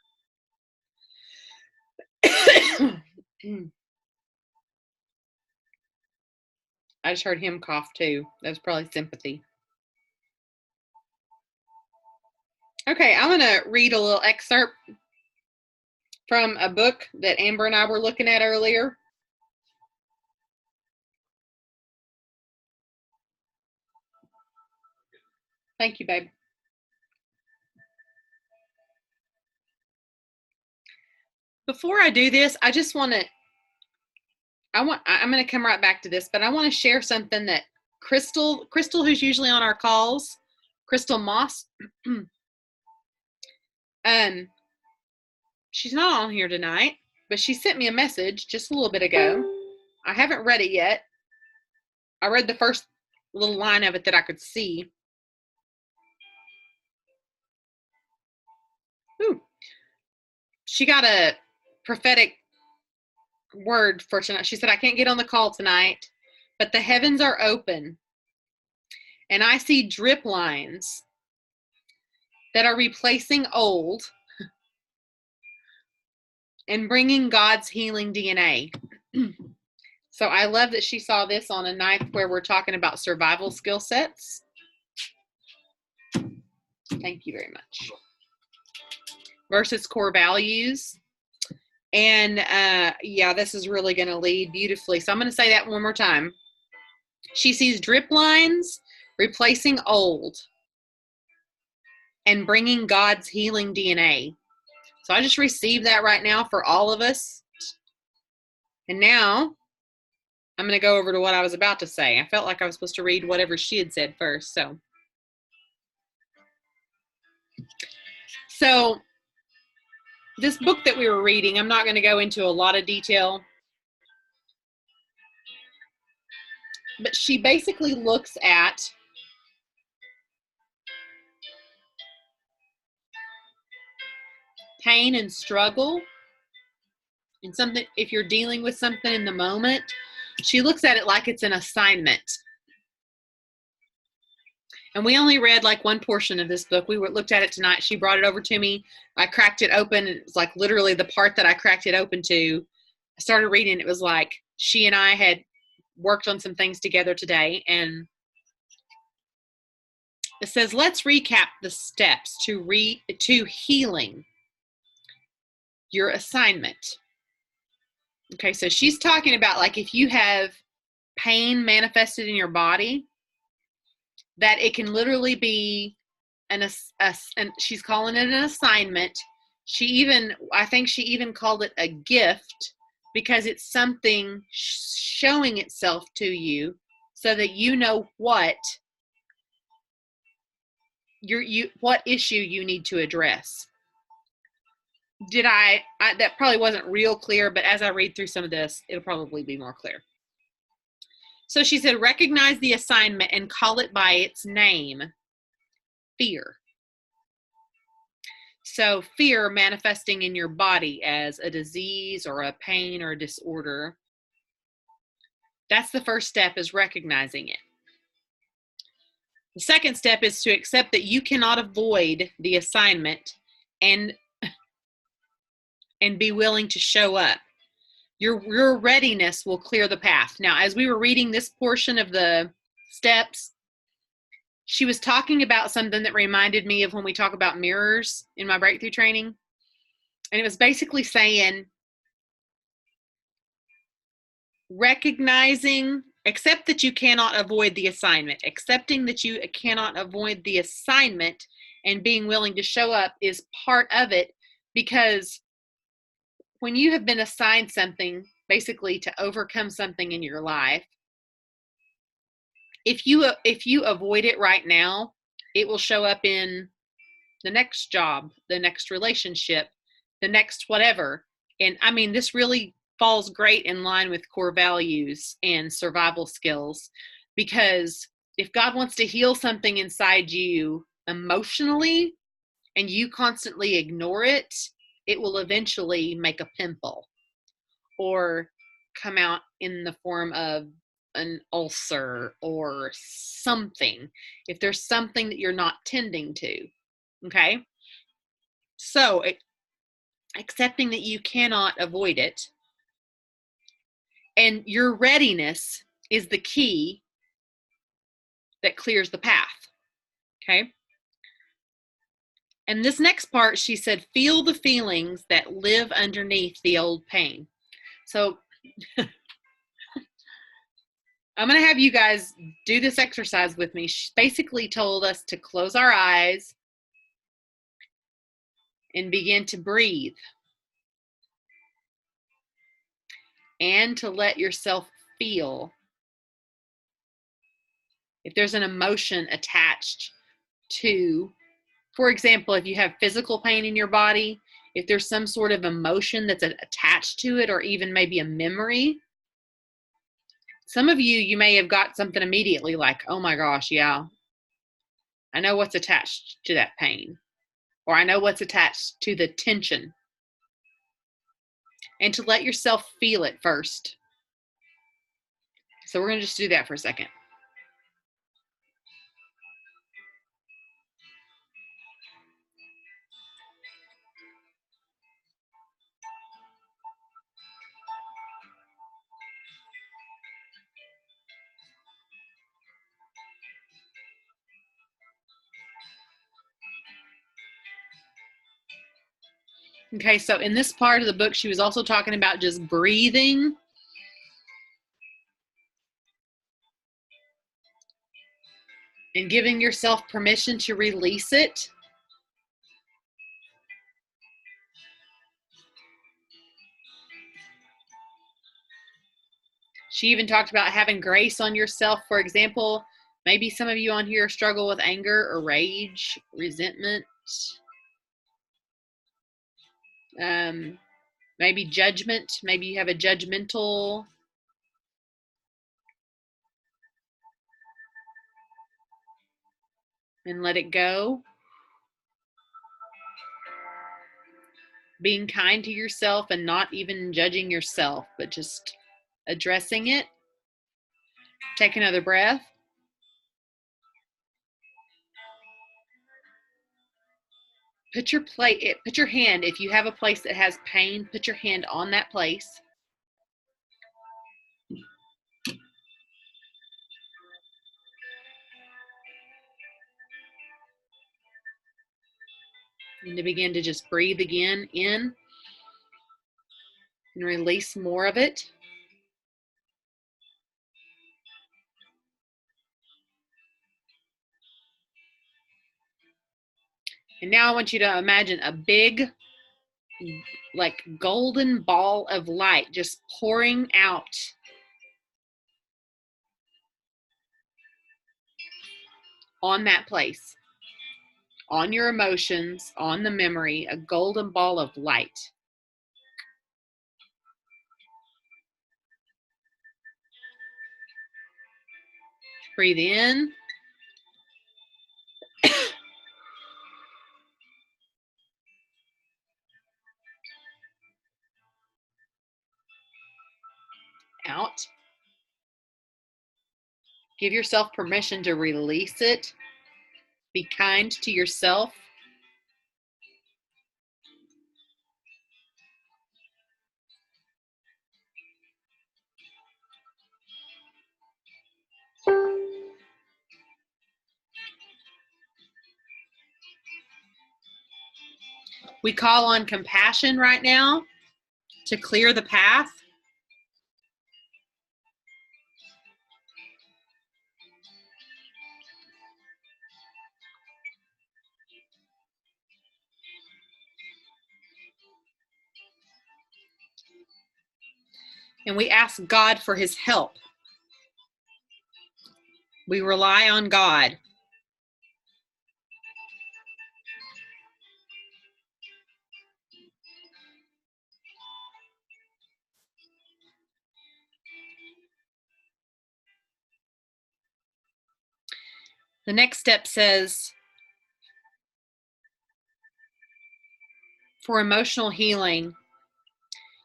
I just heard him cough too. That was probably sympathy. Okay, I'm going to read a little excerpt from a book that Amber and I were looking at earlier. Thank you, babe. Before I do this, I just want to, I'm going to come right back to this, but I want to share something that Crystal, who's usually on our calls, Crystal Moss, she's not on here tonight, but she sent me a message just a little bit ago. I haven't read it yet. I read the first little line of it that I could see. Ooh, she got a prophetic word for tonight. She said, I can't get on the call tonight, but the heavens are open and I see drip lines that are replacing old and bringing God's healing DNA. So I love that she saw this on a night where we're talking about survival skill sets. Thank you very much. Versus core values. And yeah, this is really going to lead beautifully. So I'm going to say that one more time. She sees drip lines replacing old and bringing God's healing DNA. So I just received that right now for all of us. And now I'm going to go over to what I was about to say. I felt like I was supposed to read whatever she had said first. So this book that we were reading, I'm not going to go into a lot of detail, but she basically looks at pain and struggle and something. If you're dealing with something in the moment, she looks at it like it's an assignment. And we only read like one portion of this book. We looked at it tonight. She brought it over to me. I cracked it open. It's like literally the part that I cracked it open to. I started reading. It was like she and I had worked on some things together today. And it says, let's recap the steps to healing your assignment. Okay, so she's talking about like if you have pain manifested in your body, that it can literally be and she's calling it an assignment. I think she even called it a gift because it's something showing itself to you so that you know what what issue you need to address. That probably wasn't real clear, but as I read through some of this, it'll probably be more clear. So she said, recognize the assignment and call it by its name, fear. So fear manifesting in your body as a disease or a pain or a disorder. That's the first step, is recognizing it. The second step is to accept that you cannot avoid the assignment and be willing to show up. Your readiness will clear the path. Now, as we were reading this portion of the steps, she was talking about something that reminded me of when we talk about mirrors in my breakthrough training. And it was basically saying, accept that you cannot avoid the assignment. Accepting that you cannot avoid the assignment and being willing to show up is part of it, because when you have been assigned something, basically to overcome something in your life, if you avoid it right now, it will show up in the next job, the next relationship, the next whatever. And I mean, this really falls great in line with core values and survival skills, because if God wants to heal something inside you emotionally and you constantly ignore it, it will eventually make a pimple or come out in the form of an ulcer or something, if there's something that you're not tending to. Okay? So accepting that you cannot avoid it, and your readiness is the key that clears the path. Okay? And this next part, she said, feel the feelings that live underneath the old pain. So I'm going to have you guys do this exercise with me. She basically told us to close our eyes and begin to breathe and to let yourself feel. If there's an emotion attached to, for example, if you have physical pain in your body, if there's some sort of emotion that's attached to it, or even maybe a memory. Some of you may have got something immediately like, oh my gosh, yeah, I know what's attached to that pain. or I know what's attached to the tension. And to let yourself feel it first. So we're going to just do that for a second. Okay, so in this part of the book, she was also talking about just breathing. And giving yourself permission to release it. She even talked about having grace on yourself. For example, maybe some of you on here struggle with anger or rage, resentment, maybe judgment. Maybe you have a judgmental and let it go. Being kind to yourself and not even judging yourself, but just addressing it. Take another breath. Put your hand, if you have a place that has pain, put your hand on that place. And to begin to just breathe again in and release more of it. And now I want you to imagine a big, like, golden ball of light just pouring out. On that place, on your emotions, on the memory, a golden ball of light. Breathe in. Out. Give yourself permission to release it. Be kind to yourself. We call on compassion right now to clear the path. And we ask God for his help. We rely on God. The next step says, for emotional healing,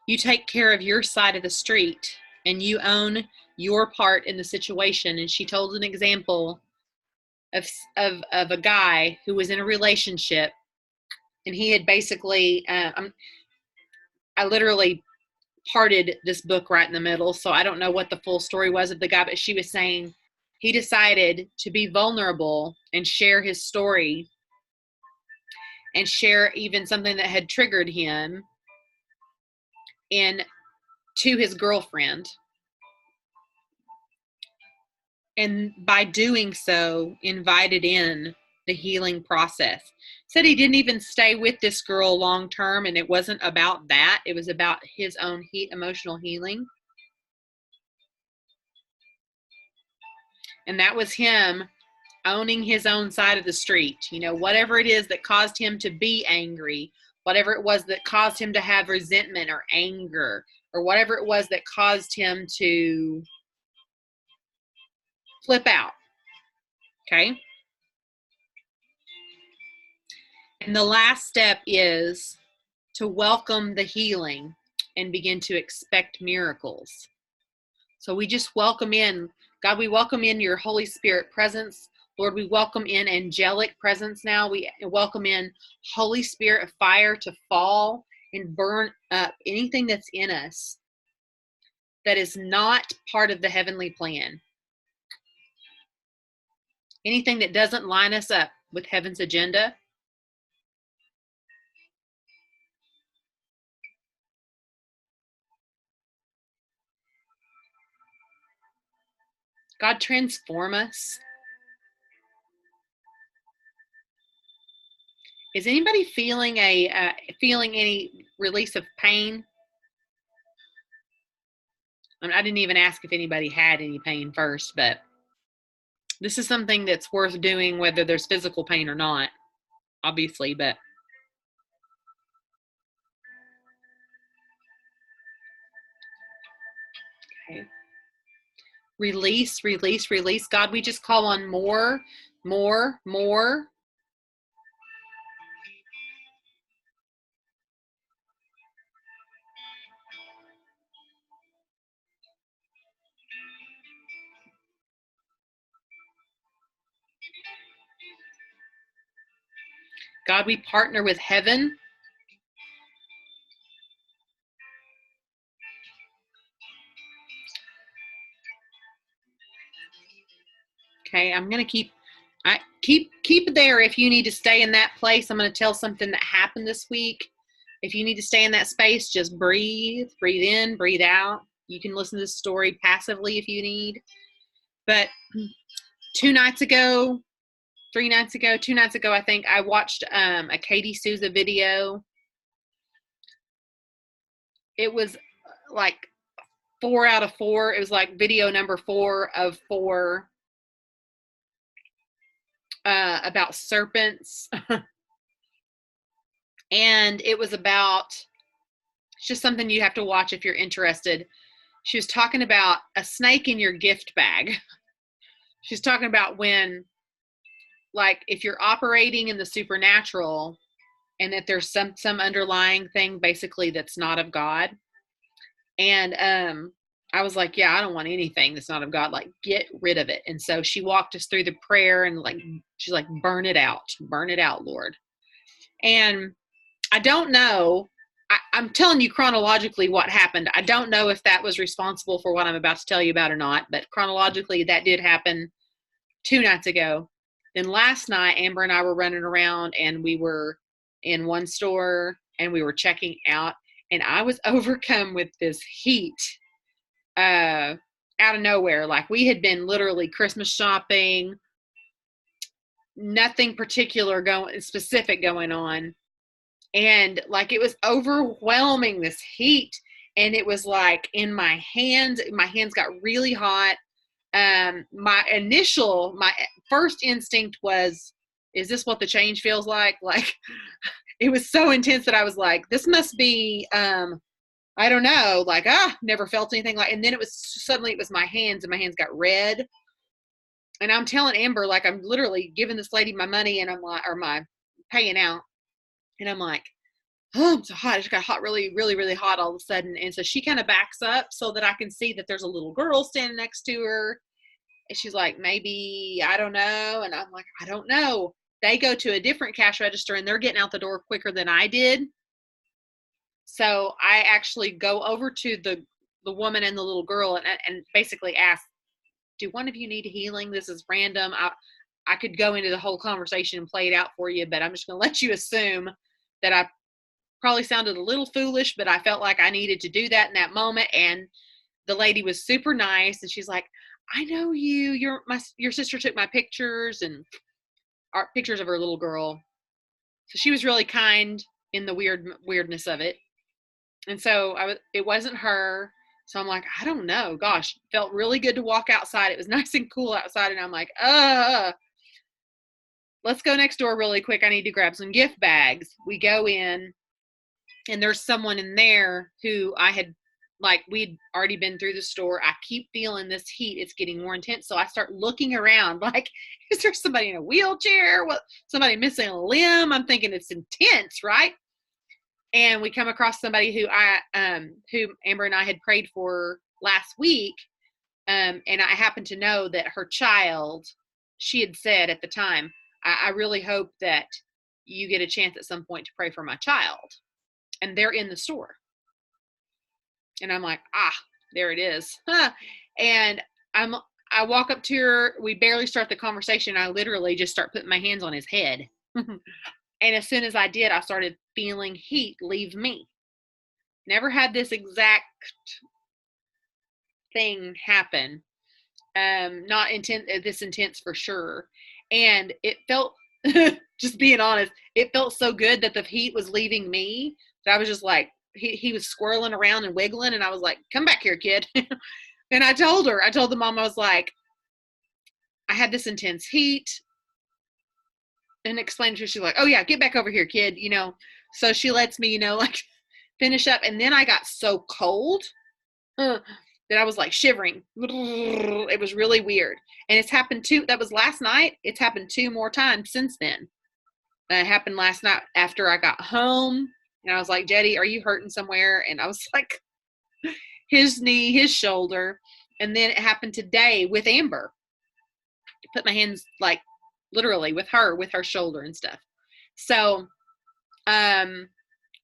you take care of your side of the street and you own your part in the situation. And she told an example of a guy who was in a relationship, and he had basically, I literally parted this book right in the middle, so I don't know what the full story was of the guy, but she was saying he decided to be vulnerable and share his story and share even something that had triggered him to his girlfriend. And by doing so, invited in the healing process. Said he didn't even stay with this girl long term, and it wasn't about that. It was about his own emotional healing. And that was him owning his own side of the street. You know, whatever it is that caused him to be angry, whatever it was that caused him to have resentment or anger, or whatever it was that caused him to flip out. Okay? And the last step is to welcome the healing and begin to expect miracles. So we just welcome in, God, we welcome in your Holy Spirit presence. Lord, we welcome in angelic presence now. We welcome in Holy Spirit of fire to fall and burn up anything that's in us that is not part of the heavenly plan. Anything that doesn't line us up with heaven's agenda. God, transform us. Is anybody feeling feeling any release of pain? I didn't even ask if anybody had any pain first, but this is something that's worth doing, whether there's physical pain or not, obviously. But okay. Release, release, release. God, we just call on more, more, more. God, we partner with heaven. Okay, I'm going to keep it there. If you need to stay in that place, I'm going to tell something that happened this week. If you need to stay in that space, just breathe in, breathe out. You can listen to this story passively if you need. But 2 nights ago, 3 nights ago, 2 nights ago, I think I watched a Katie Souza video. It was like 4 out of 4. It was like video number 4 of 4 about serpents. And it was about, it's just something you have to watch if you're interested. She was talking about a snake in your gift bag. She's talking about when, like, if you're operating in the supernatural and that there's some underlying thing basically that's not of God. And I was like, yeah, I don't want anything that's not of God. Like, get rid of it. And so she walked us through the prayer and like, she's like, burn it out, Lord. And I don't know. I'm telling you chronologically what happened. I don't know if that was responsible for what I'm about to tell you about or not, but chronologically that did happen 2 nights ago. Then last night, Amber and I were running around and we were in one store and we were checking out, and I was overcome with this heat out of nowhere. Like, we had been literally Christmas shopping, nothing particular specific going on. And like, it was overwhelming, this heat. And it was like in my hands got really hot. My first instinct was, is this what the change feels like? Like, it was so intense that I was like, this must be, I don't know, like, never felt anything like, and then it was my hands, and my hands got red. And I'm telling Amber, like, I'm literally giving this lady my money, and I'm like, or my paying out. And I'm like, oh, I'm so hot. It just got hot, really, really, really hot all of a sudden. And so she kind of backs up so that I can see that there's a little girl standing next to her. And she's like, maybe, I don't know. And I'm like, I don't know. They go to a different cash register and they're getting out the door quicker than I did. So I actually go over to the woman and the little girl and basically ask, do one of you need healing? This is random. I could go into the whole conversation and play it out for you, but I'm just going to let you assume that I probably sounded a little foolish, but I felt like I needed to do that in that moment. And the lady was super nice. And she's like, I know you, your sister took my pictures and pictures of her little girl. So she was really kind in the weirdness of it. And so it wasn't her. So I'm like, I don't know. Gosh, felt really good to walk outside. It was nice and cool outside. And I'm like, let's go next door really quick. I need to grab some gift bags. We go in, and there's someone in there who I had like we'd already been through the store. I keep feeling this heat. It's getting more intense. So I start looking around like, is there somebody in a wheelchair? What, somebody missing a limb? I'm thinking it's intense, right? And we come across somebody who who Amber and I had prayed for last week. And I happen to know that her child, she had said at the time, I really hope that you get a chance at some point to pray for my child. And they're in the store. And I'm like, there it is. And I walk up to her. We barely start the conversation. I literally just start putting my hands on his head. And as soon as I did, I started feeling heat leave me. Never had this exact thing happen. Not this intense for sure. And it felt, just being honest, it felt so good that the heat was leaving me that I was just like, he was swirling around and wiggling, and I was like, come back here, kid. And I told the mom, I was like, I had this intense heat, and explained to her. She's like, oh yeah, get back over here, kid. So she lets me, like finish up. And then I got so cold that I was like shivering. It was really weird. And it's happened that was last night. It's happened 2 more times since then. It happened last night after I got home. And I was like, Jetty, are you hurting somewhere? And I was like, his knee, his shoulder. And then it happened today with Amber. I put my hands like literally with her shoulder and stuff. So,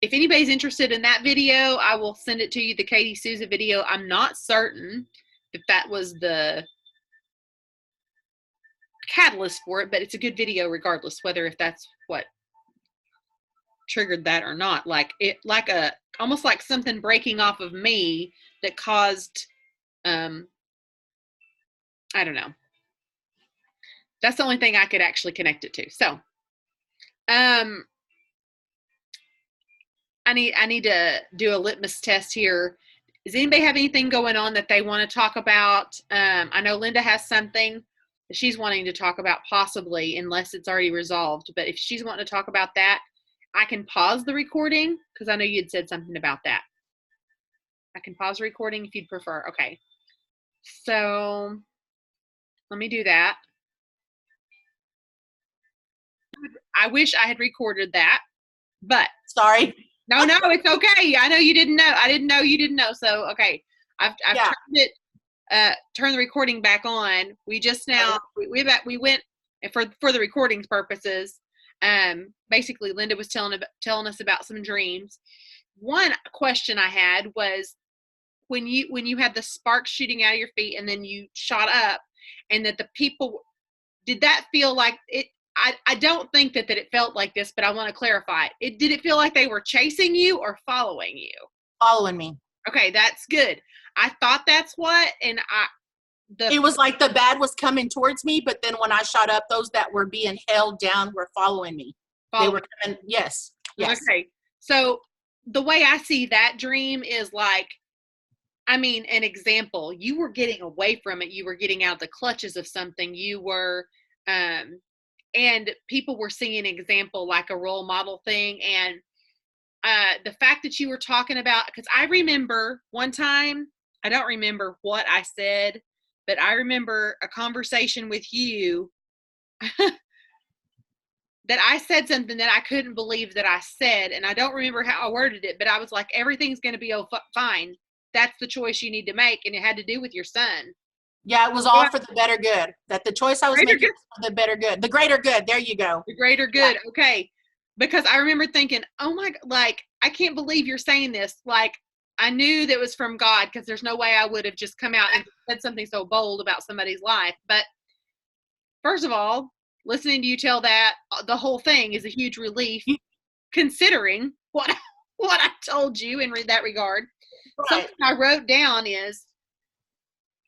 if anybody's interested in that video, I will send it to you, the Katie Souza video. I'm not certain if that was the catalyst for it, but it's a good video regardless, whether if that's what triggered that or not. Almost like something breaking off of me that caused, I don't know. That's the only thing I could actually connect it to. So, I need to do a litmus test here. Does anybody have anything going on that they want to talk about? I know Linda has something that she's wanting to talk about, possibly, unless it's already resolved. But if she's wanting to talk about that, I can pause the recording, because I know you had said something about that. I can pause the recording if you'd prefer. Okay. So let me do that. I wish I had recorded that, but sorry. No, it's okay. I know you didn't know. I didn't know you didn't know. So, okay. I've turned the recording back on. We just now, we went for the recording's purposes. Basically Linda was telling us about some dreams. One question I had was when you had the sparks shooting out of your feet and then you shot up, and that the people, did that feel like it? I don't think that it felt like this, but I want to clarify it. Did it feel like they were chasing you or following you? Following me. Okay, that's good. I thought that's what, and it was like the bad was coming towards me, but then when I shot up, those that were being held down were following me. They were coming. Yes. Okay. So the way I see that dream is like, an example. You were getting away from it. You were getting out of the clutches of something. You were, and people were seeing an example, like a role model thing. And the fact that you were talking about, because I remember one time, I don't remember what I said, but I remember a conversation with you that I said something that I couldn't believe that I said. And I don't remember how I worded it, but I was like, everything's going to be fine. That's the choice you need to make. And it had to do with your son. Yeah, it was all for the better good. That the choice I was making was for the better good. The greater good. There you go. The greater good. Yeah. Okay. Because I remember thinking, oh my, like, I can't believe you're saying this. Like, I knew that was from God, because there's no way I would have just come out and said something so bold about somebody's life. But first of all, listening to you tell that, the whole thing is a huge relief, considering what I told you in that regard. Right. Something I wrote down is,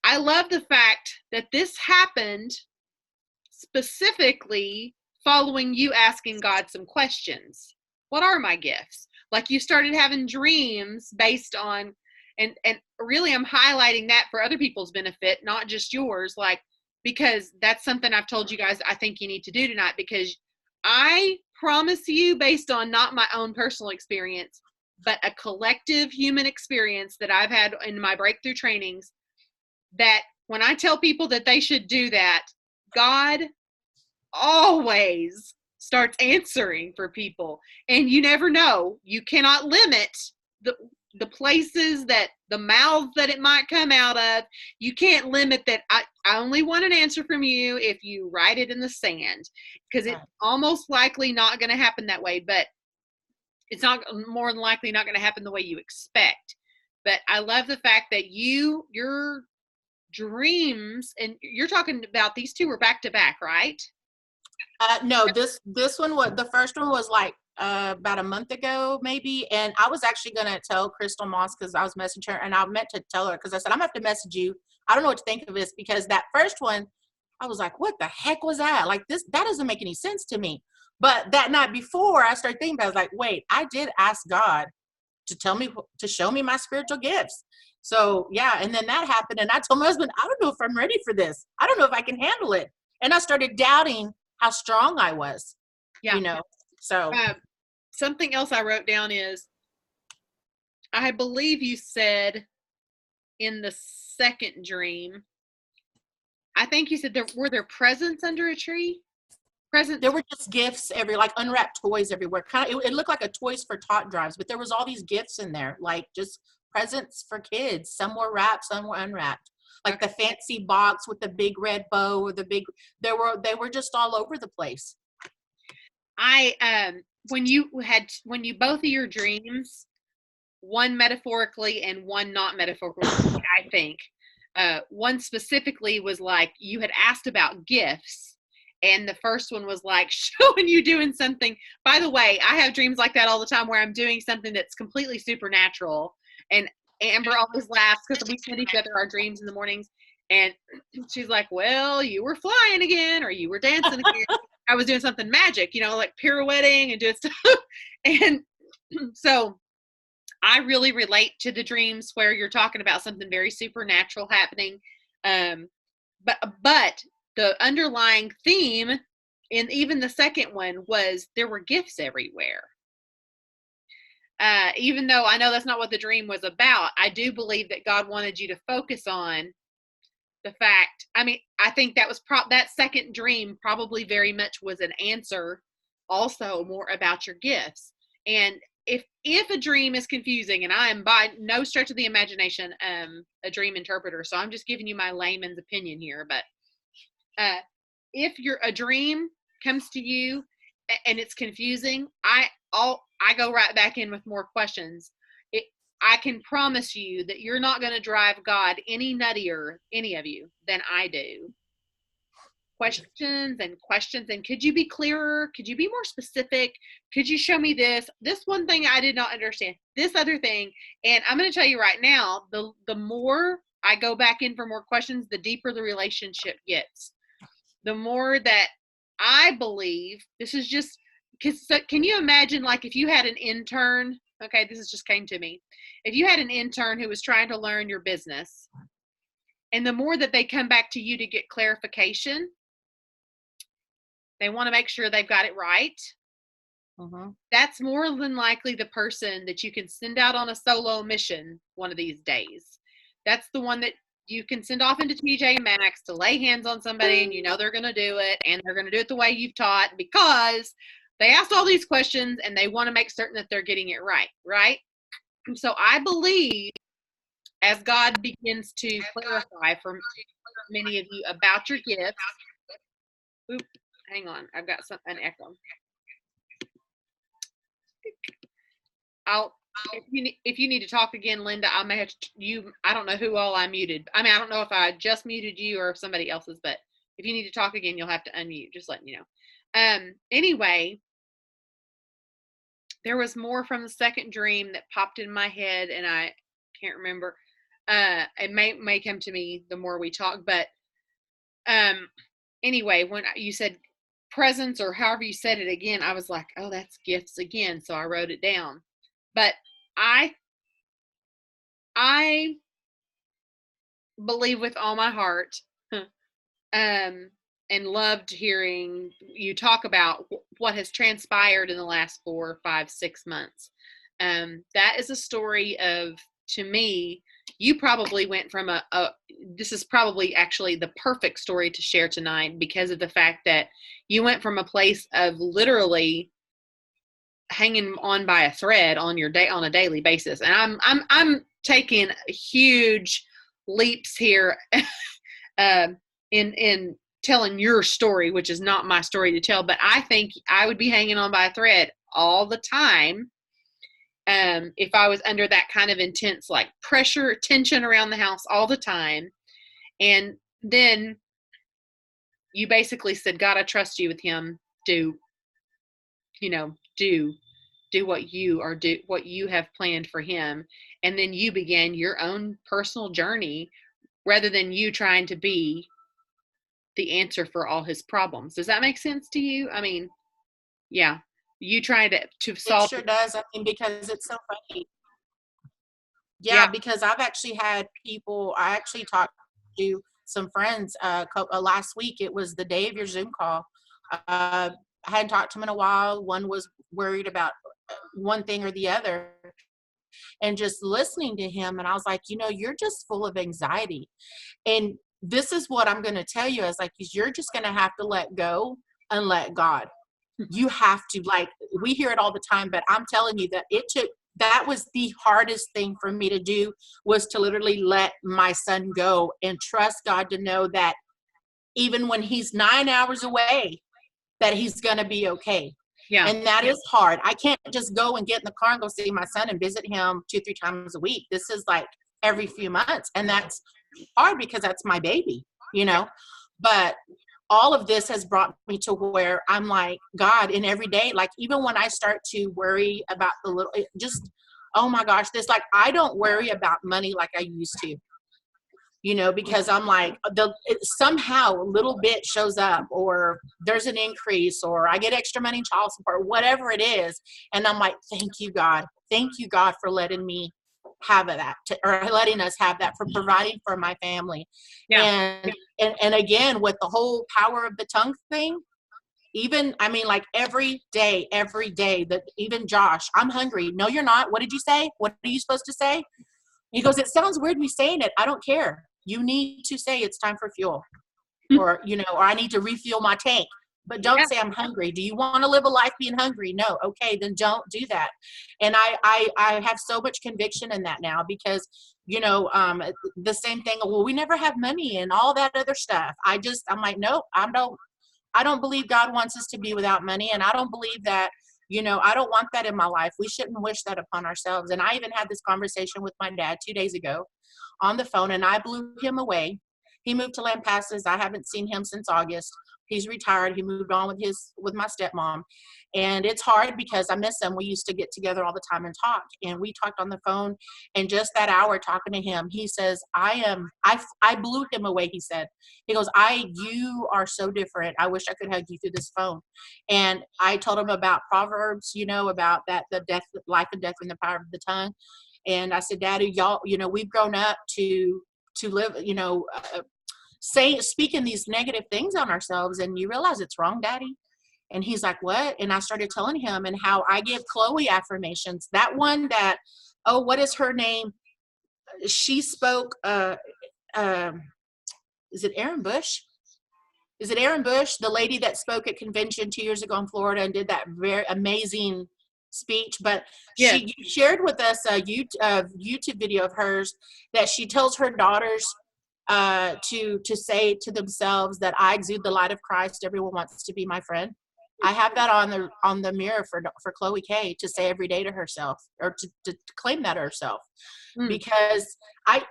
I love the fact that this happened specifically following you asking God some questions. What are my gifts? Like, you started having dreams based on, and really I'm highlighting that for other people's benefit, not just yours, like, because that's something I've told you guys I think you need to do tonight, because I promise you, based on not my own personal experience, but a collective human experience that I've had in my breakthrough trainings, that when I tell people that they should do that, God always starts answering for people. And you never know. You cannot limit the places, that the mouths that it might come out of. You can't limit that. I only want an answer from you if you write it in the sand, because it's almost likely not going to happen that way, but it's not more than likely not going to happen the way you expect. But I love the fact that your dreams, and you're talking about these two were back to back, right? No, this one was, the first one was like about a month ago maybe, and I was actually gonna tell Crystal Moss, because I was messaging her, and I meant to tell her, because I said I'm gonna have to message you. I don't know what to think of this, because that first one, I was like, what the heck was that? Like, that doesn't make any sense to me. But that night before, I started thinking about it, I was like, wait, I did ask God to show me my spiritual gifts. So yeah, and then that happened, and I told my husband, I don't know if I'm ready for this. I don't know if I can handle it. And I started doubting how strong I was. Yeah. So something else I wrote down is, I believe you said in the second dream, I think you said were there presents under a tree? Presents? There were just gifts like unwrapped toys everywhere. It looked like a Toys for Tot drives, but there was all these gifts in there, like just presents for kids. Some were wrapped, some were unwrapped. Like the fancy box with the big red bow, or they were just all over the place. When you both of your dreams, one metaphorically and one not metaphorically, I think, one specifically was like you had asked about gifts, and the first one was like showing you doing something. By the way, I have dreams like that all the time, where I'm doing something that's completely supernatural, and Amber always laughs because we send each other our dreams in the mornings, and she's like, well, you were flying again, or you were dancing again. I was doing something magic, like pirouetting and doing stuff. And so I really relate to the dreams where you're talking about something very supernatural happening. But the underlying theme in even the second one was there were gifts everywhere. Even though I know that's not what the dream was about, I do believe that God wanted you to focus on the fact. I mean, I think that was that second dream probably very much was an answer, also more about your gifts. And if a dream is confusing, and I am by no stretch of the imagination a dream interpreter, so I'm just giving you my layman's opinion here, but if a dream comes to you and it's confusing, I go right back in with more questions. I can promise you that you're not going to drive God any nuttier, any of you, than I do. Questions and could you be clearer? Could you be more specific? Could you show me this one thing I did not understand, this other thing? And I'm going to tell you right now, the more I go back in for more questions, the deeper the relationship gets. The more that I believe, this is just, can you imagine, like, if you had an intern, okay, this just came to me. If you had an intern who was trying to learn your business, and the more that they come back to you to get clarification, they want to make sure they've got it right. That's more than likely the person that you can send out on a solo mission one of these days. That's the one that you can send off into TJ Maxx to lay hands on somebody, and they're going to do it, and they're going to do it the way you've taught, because they asked all these questions and they want to make certain that they're getting it right? And so I believe, as God begins to clarify for many of you about your gifts. Oop, hang on, I've got an echo. If you need to talk again, Linda, I may have I don't know who all I muted. I mean, I don't know if I just muted you or if somebody else's, but if you need to talk again, you'll have to unmute, just letting you know. Anyway, there was more from the second dream that popped in my head, and I can't remember. It may come to me the more we talk, but anyway, when you said presents, or however you said it again, I was like, oh, that's gifts again. So I wrote it down. But I believe with all my heart, and loved hearing you talk about what has transpired in the last 4, 5, 6 months. That is a story of, to me, you probably went from this is probably actually the perfect story to share tonight, because of the fact that you went from a place of literally hanging on by a thread on your day on a daily basis. And I'm taking huge leaps here in telling your story, which is not my story to tell, but I think I would be hanging on by a thread all the time if I was under that kind of intense, like, pressure, tension around the house all the time. And then you basically said, God, I trust you with him. Do what you have planned for him. And then you began your own personal journey, rather than you trying to be the answer for all his problems. Does that make sense to you? I mean, yeah, you trying to solve. It sure does. I mean, because it's so funny. Yeah. Because I've actually had people, I actually talked to some friends last week. It was the day of your Zoom call. I hadn't talked to them in a while. One was worried about one thing or the other. And just listening to him, and I was like, you're just full of anxiety. And this is what I'm going to tell you, is like, you're just going to have to let go and let God. You have to, like, we hear it all the time, but I'm telling you that that was the hardest thing for me to do, was to literally let my son go and trust God to know that even when he's 9 hours away, that he's going to be okay. Yeah. And that is hard. I can't just go and get in the car and go see my son and visit him 2-3 times a week. This is like every few months. And that's hard because that's my baby, but all of this has brought me to where I'm like, God, in every day, like, even when I start to worry about the little, oh my gosh, I don't worry about money like I used to, because I'm like, somehow a little bit shows up, or there's an increase, or I get extra money in child support, whatever it is. And I'm like, thank you, God for letting me have that, or letting us have that, for providing for my family. Yeah. And again, with the whole power of the tongue thing, even, I mean, like, every day that even Josh, I'm hungry. No, you're not. What did you say? What are you supposed to say? He goes, it sounds weird me saying it. I don't care. You need to say it's time for fuel, or, or I need to refuel my tank. But don't say I'm hungry. Do you want to live a life being hungry? No. Okay, then don't do that. And I have so much conviction in that now, because, the same thing, well, we never have money and all that other stuff. I'm like, no, I don't believe God wants us to be without money. And I don't believe that, I don't want that in my life. We shouldn't wish that upon ourselves. And I even had this conversation with my dad 2 days ago on the phone, and I blew him away. He moved to Lampasas. I haven't seen him since August. He's retired. He moved on with my stepmom. And it's hard because I miss him. We used to get together all the time and talk. And we talked on the phone. And just that hour talking to him, he says, I blew him away, he said. He goes, you are so different. I wish I could hug you through this phone. And I told him about Proverbs, about that, the life and death in the power of the tongue. And I said, Daddy, y'all, we've grown up to live, speaking these negative things on ourselves, and you realize it's wrong, Daddy. And he's like, what? And I started telling him, and how I give Chloe affirmations. That one that, what is her name? She spoke, is it Erin Bush? Is it Erin Bush, the lady that spoke at convention 2 years ago in Florida and did that very amazing speech? But she shared with us a YouTube video of hers that she tells her daughters to say to themselves that I exude the light of Christ. Everyone wants to be my friend. I have that on the mirror for Chloe K to say every day to herself, or to claim that herself. Because I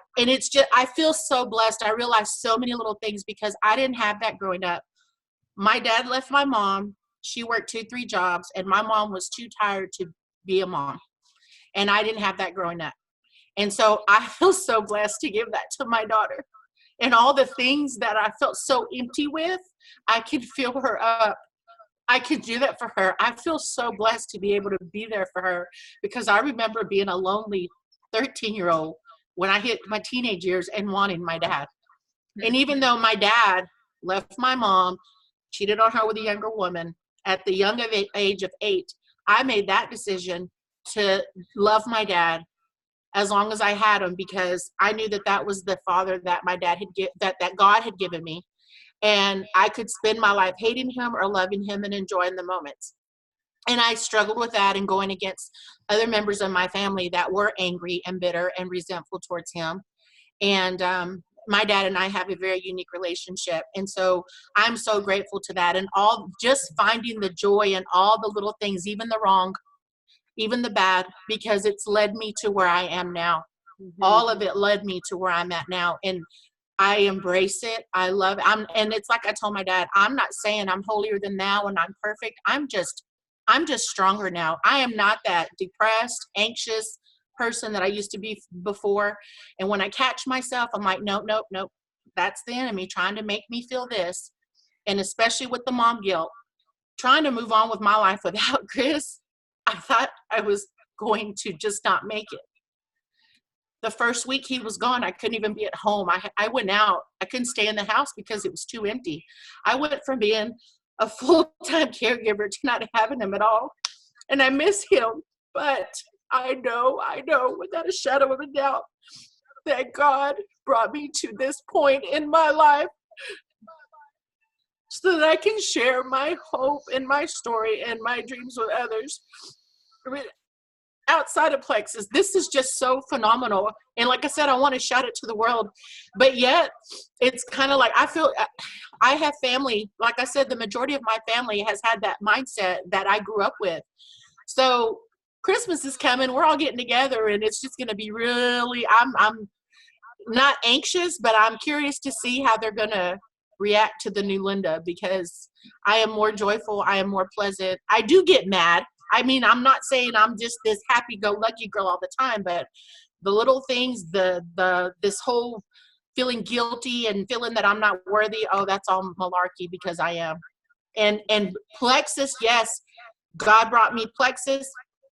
feel so blessed. I realize so many little things because I didn't have that growing up. My dad left my mom. She worked 2-3 jobs, and my mom was too tired to be a mom. And I didn't have that growing up. And so I feel so blessed to give that to my daughter. And all the things that I felt so empty with, I can fill her up. I could do that for her. I feel so blessed to be able to be there for her, because I remember being a lonely 13-year-old when I hit my teenage years and wanting my dad. And even though my dad left my mom, cheated on her with a younger woman at the young age of 8, I made that decision to love my dad as long as I had him, because I knew that that was the father that my dad had that God had given me. And I could spend my life hating him or loving him and enjoying the moments. And I struggled with that and going against other members of my family that were angry and bitter and resentful towards him. And my dad and I have a very unique relationship. And so I'm so grateful to that. And all just finding the joy in all the little things, even the wrong, even the bad, because it's led me to where I am now. Mm-hmm. All of it led me to where I'm at now. And I embrace it. I love it. And it's like I told my dad, I'm not saying I'm holier than thou and I'm perfect. I'm just stronger now. I am not that depressed, anxious person that I used to be before. And when I catch myself, I'm like, nope, nope, nope. That's the enemy trying to make me feel this. And especially with the mom guilt, trying to move on with my life without Chris, I thought I was going to just not make it. The first week he was gone, I couldn't even be at home. I went out. I couldn't stay in the house because it was too empty. I went from being a full-time caregiver to not having him at all. And I miss him. But I know without a shadow of a doubt that God brought me to this point in my life so that I can share my hope and my story and my dreams with others. Outside of Plexus, this is just so phenomenal. And like I said, I want to shout it to the world. But yet, it's kind of like I feel I have family. Like I said, the majority of my family has had that mindset that I grew up with. So Christmas is coming. We're all getting together, and it's just going to be really, I'm not anxious, but I'm curious to see how they're going to react to the new Linda, because I am more joyful. I am more pleasant. I do get mad. I mean, I'm not saying I'm just this happy-go-lucky girl all the time, but the little things, this whole feeling guilty and feeling that I'm not worthy, oh, that's all malarkey, because I am. And Plexus, yes, God brought me Plexus,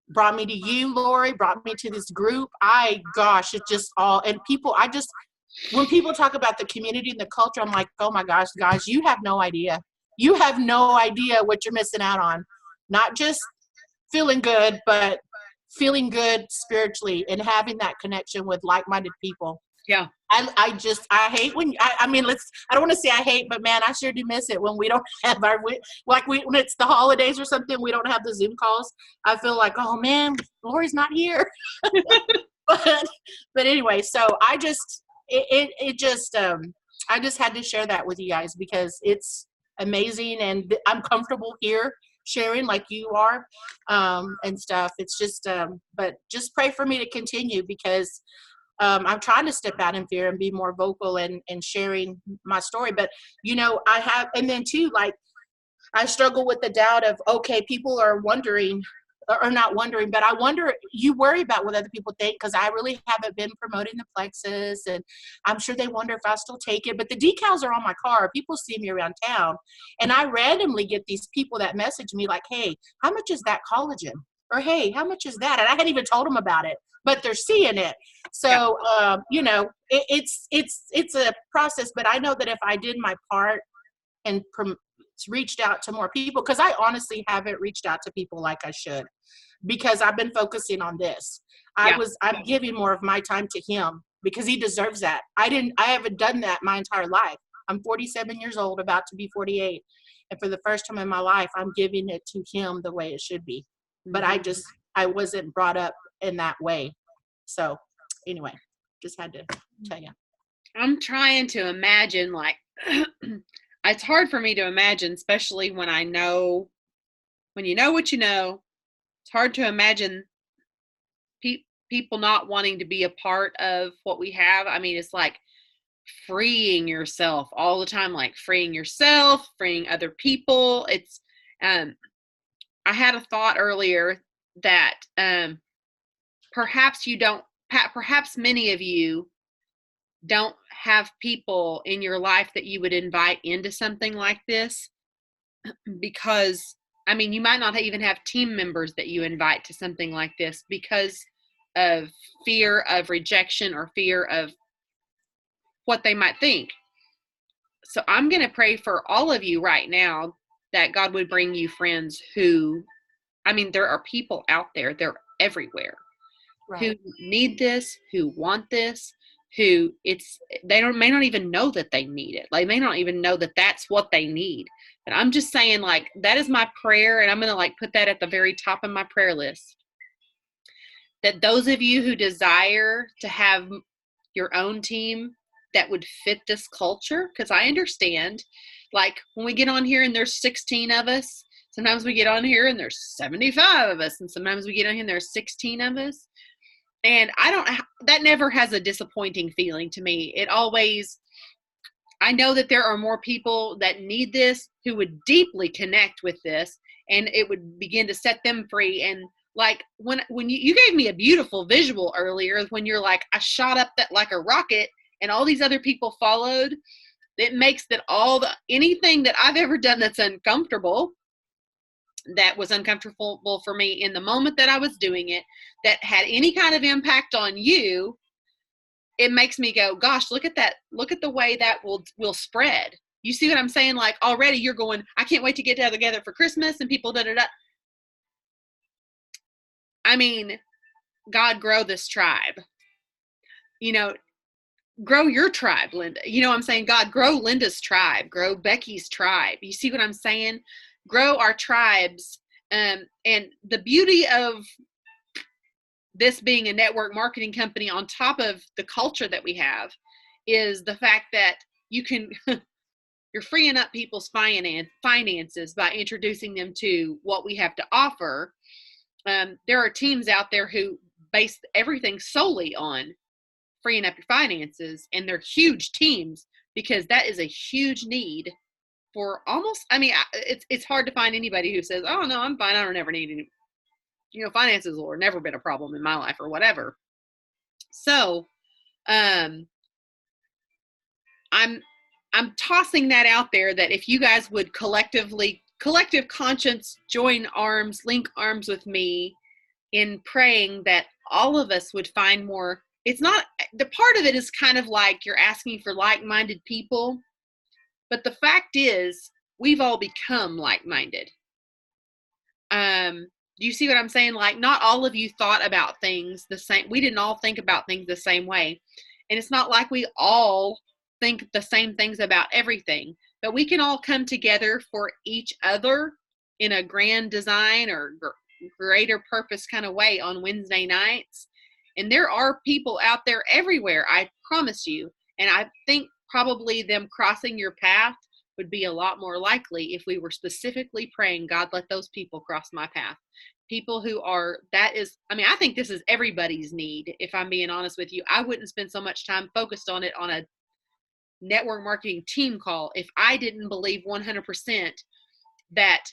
brought me to you, Lori, brought me to this group. It just all, and people, when people talk about the community and the culture, I'm like, oh my gosh, guys, you have no idea. You have no idea what you're missing out on. Not just feeling good, but feeling good spiritually and having that connection with like-minded people. Yeah. I hate when, I mean, I don't want to say I hate, but man, I sure do miss it when we don't have when it's the holidays or something, we don't have the Zoom calls. I feel like, oh man, Lori's not here. but anyway, so I just had to share that with you guys because it's amazing and I'm comfortable here sharing like you are and stuff. It's just but just pray for me to continue, because I'm trying to step out in fear and be more vocal and sharing my story. But I have, and then too, like I struggle with the doubt of, okay, people are wondering or not wondering, but you worry about what other people think, because I really haven't been promoting the Plexus, and I'm sure they wonder if I still take it. But the decals are on my car. People see me around town, and I randomly get these people that message me like, hey, how much is that collagen? Or hey, how much is that? And I hadn't even told them about it, but they're seeing it. So, it's a process, but I know that if I did my part and reached out to more people, because I honestly haven't reached out to people like I should, because I've been focusing on this. I'm giving more of my time to him because he deserves that. I haven't done that my entire life. I'm 47 years old, about to be 48. And for the first time in my life, I'm giving it to him the way it should be. But I wasn't brought up in that way. So anyway, just had to tell you. I'm trying to imagine, like, it's hard for me to imagine, especially when you know what you know. It's hard to imagine people not wanting to be a part of what we have. I mean, it's like freeing yourself all the time, like freeing yourself, freeing other people. It's, I had a thought earlier that perhaps many of you don't have people in your life that you would invite into something like this, because I mean, you might not even have team members that you invite to something like this because of fear of rejection or fear of what they might think. So I'm going to pray for all of you right now that God would bring you friends who, I mean, there are people out there. There everywhere who Right. need this, who want this, who may not even know that they need it. They may not even know that that's what they need. And I'm just saying, like, that is my prayer, and I'm going to like put that at the very top of my prayer list. That those of you who desire to have your own team that would fit this culture, because I understand, like, when we get on here and there's 16 of us, sometimes we get on here and there's 75 of us, and sometimes we get on here and there's 16 of us. And that never has a disappointing feeling to me. It always, I know that there are more people that need this who would deeply connect with this, and it would begin to set them free. And like when you gave me a beautiful visual earlier, when you're like, I shot up that like a rocket and all these other people followed, it makes that anything that I've ever done that's uncomfortable, that was uncomfortable for me in the moment that I was doing it, that had any kind of impact on you, it makes me go, gosh, look at that. Look at the way that will spread. You see what I'm saying? Like, already you're going, I can't wait to get together for Christmas, and people da-da-da. I mean, God, grow this tribe. You know, grow your tribe, Linda. You know what I'm saying? God, grow Linda's tribe, grow Becky's tribe. You see what I'm saying? Grow our tribes. And the beauty of this being a network marketing company on top of the culture that we have is the fact that you're freeing up people's finances by introducing them to what we have to offer. There are teams out there who base everything solely on freeing up your finances, and they're huge teams because that is a huge need for almost, I mean, it's hard to find anybody who says, oh no, I'm fine, I don't ever need any, finances will never been a problem in my life or whatever. So I'm tossing that out there, that if you guys would collective conscience, join arms, link arms with me in praying that all of us would find more. It's not, the part of it is kind of like you're asking for like-minded people, but the fact is we've all become like-minded. Do you see what I'm saying? Like, not all of you thought about things the same. We didn't all think about things the same way. And it's not like we all think the same things about everything, but we can all come together for each other in a grand design or greater purpose kind of way on Wednesday nights. And there are people out there everywhere, I promise you. And I think probably them crossing your path would be a lot more likely if we were specifically praying, God, let those people cross my path. People who are, I think this is everybody's need. If I'm being honest with you, I wouldn't spend so much time focused on it on a network marketing team call if I didn't believe 100% that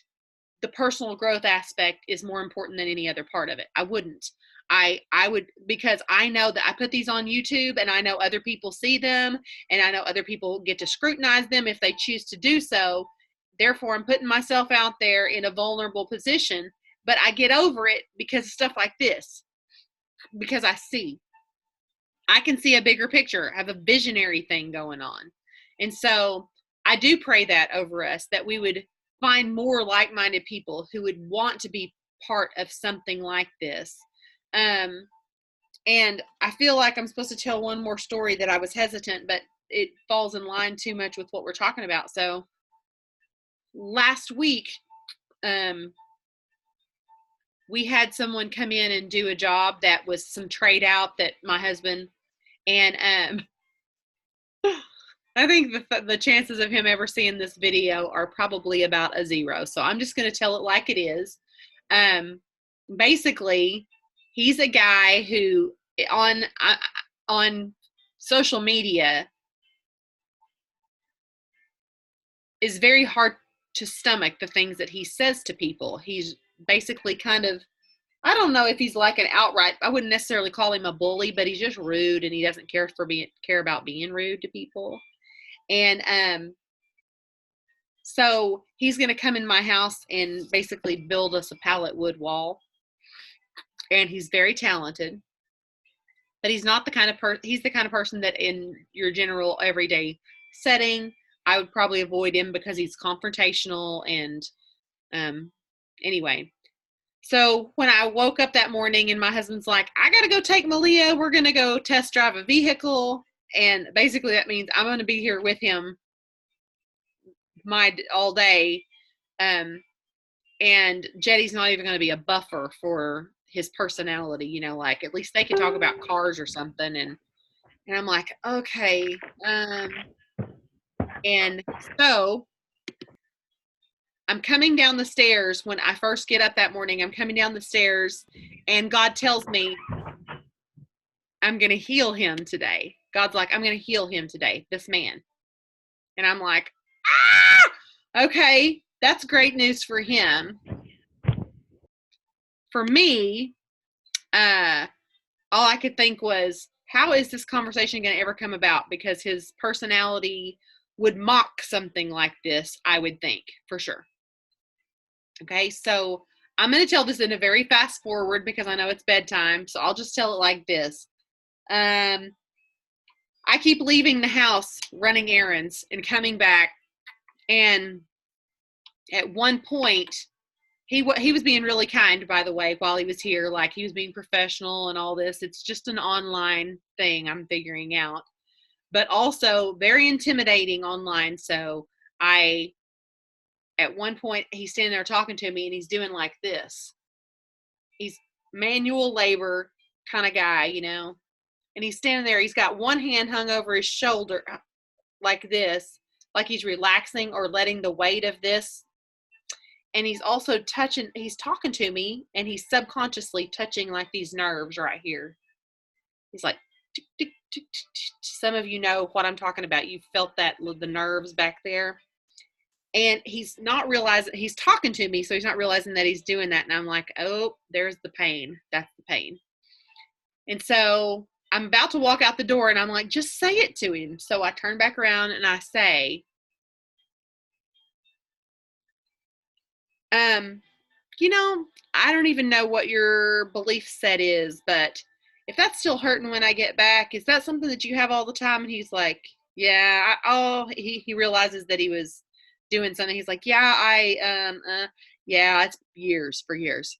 the personal growth aspect is more important than any other part of it. I wouldn't. I would, because I know that I put these on YouTube and I know other people see them and I know other people get to scrutinize them if they choose to do so. Therefore, I'm putting myself out there in a vulnerable position, but I get over it because of stuff like this, because I can see a bigger picture, have a visionary thing going on. And so I do pray that over us, that we would find more like-minded people who would want to be part of something like this. And I feel like I'm supposed to tell one more story that I was hesitant, but it falls in line too much with what we're talking about. So last week, we had someone come in and do a job that was some trade out that my husband, and I think the chances of him ever seeing this video are probably about a 0. So I'm just going to tell it like it is. Basically, he's a guy who on social media is very hard to stomach the things that he says to people. He's basically kind of, I don't know if he's like an outright, I wouldn't necessarily call him a bully, but he's just rude and he doesn't care about being rude to people. And so he's going to come in my house and basically build us a pallet wood wall. And he's very talented, but he's not the kind of he's the kind of person that in your general everyday setting, I would probably avoid him because he's confrontational. And anyway, So when I woke up that morning and my husband's like, I got to go take Malia. We're going to go test drive a vehicle. And basically that means I'm going to be here with him all day. And Jetty's not even going to be a buffer for his personality, you know, like at least they can talk about cars or something. And I'm like, okay. And so I'm coming down the stairs when I first get up that morning. I'm coming down the stairs and God tells me, I'm going to heal him today. God's like, I'm going to heal him today, this man. And I'm like, okay, that's great news for him. For me, all I could think was, how is this conversation going to ever come about? Because his personality would mock something like this, I would think, for sure. Okay, so I'm going to tell this in a very fast forward because I know it's bedtime. So I'll just tell it like this. I keep leaving the house, running errands, and coming back. And at one point, he was being really kind, by the way, while he was here. Like, he was being professional and all this. It's just an online thing I'm figuring out. But also very intimidating online. So at one point, he's standing there talking to me, and he's doing like this. He's manual labor kind of guy, you know. And he's standing there. He's got one hand hung over his shoulder like this, like he's relaxing or letting the weight of this. And he's also he's talking to me, and he's subconsciously touching like these nerves right here. He's like, tick, tick, tick, tick, tick. Some of you know what I'm talking about. You felt that, the nerves back there. And he's not realizing, he's talking to me, so he's not realizing that he's doing that. And I'm like, oh, there's the pain. That's the pain. And so I'm about to walk out the door, and I'm like, just say it to him. So I turn back around and I say, you know, I don't even know what your belief set is, but if that's still hurting when I get back, is that something that you have all the time? And he's like, yeah. He realizes that he was doing something. He's like, yeah, yeah, it's for years.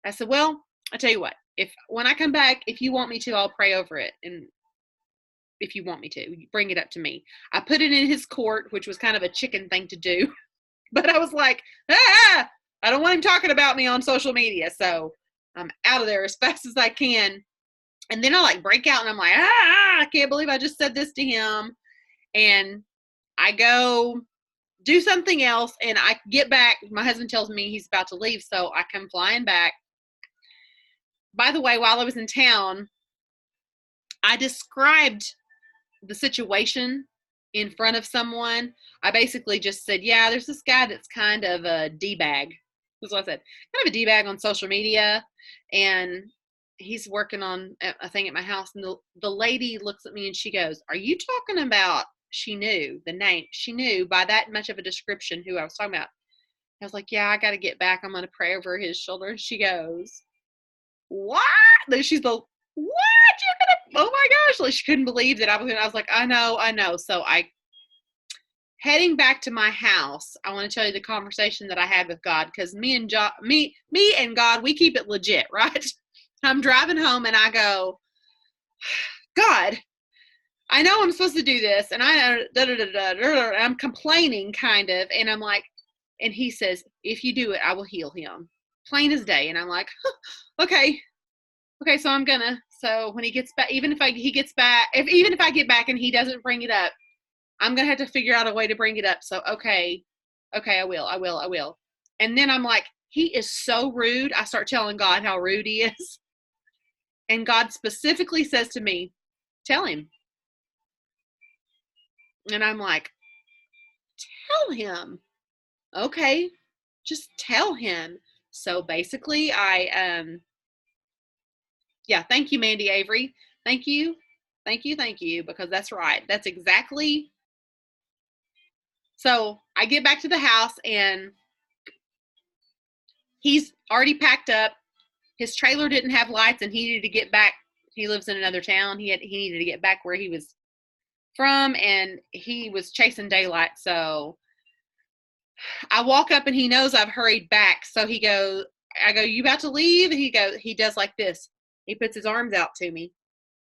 I said, well, I'll tell you what, when I come back, if you want me to, I'll pray over it. And if you want me to, bring it up to me. I put it in his court, which was kind of a chicken thing to do. But I was like, I don't want him talking about me on social media. So I'm out of there as fast as I can. And then I like break out, and I'm like, I can't believe I just said this to him. And I go do something else, and I get back. My husband tells me he's about to leave, so I come flying back. By the way, while I was in town, I described the situation in front of someone. I basically just said, yeah, there's this guy that's kind of a D-bag. That's what I said. Kind of a D-bag on social media. And he's working on a thing at my house. And the lady looks at me and she goes, are you talking about, she knew the name. She knew by that much of a description who I was talking about. I was like, yeah, I got to get back. I'm going to pray over his shoulder. And she goes, what? Then she's the, what? You're gonna, oh my gosh. Like, she couldn't believe that I was like, I know. So heading back to my house, I want to tell you the conversation that I had with God, because me and God, we keep it legit, right? I'm driving home and I go, God, I know I'm supposed to do this, and I'm complaining kind of, and I'm like, and he says, if you do it, I will heal him. Plain as day. And I'm like, okay, so I'm gonna. So when he gets back, even if I get back and he doesn't bring it up, I'm gonna have to figure out a way to bring it up. So okay, I will. And then I'm like, he is so rude. I start telling God how rude he is. And God specifically says to me, tell him. And I'm like, tell him. Okay, just tell him. So basically thank you, Mandy Avery. Thank you, because that's right. That's exactly. So I get back to the house, and he's already packed up. His trailer didn't have lights, and he needed to get back. He lives in another town. He needed to get back where he was from, and he was chasing daylight. So I walk up, and he knows I've hurried back. So he goes, I go, you about to leave? And he does like this. He puts his arms out to me.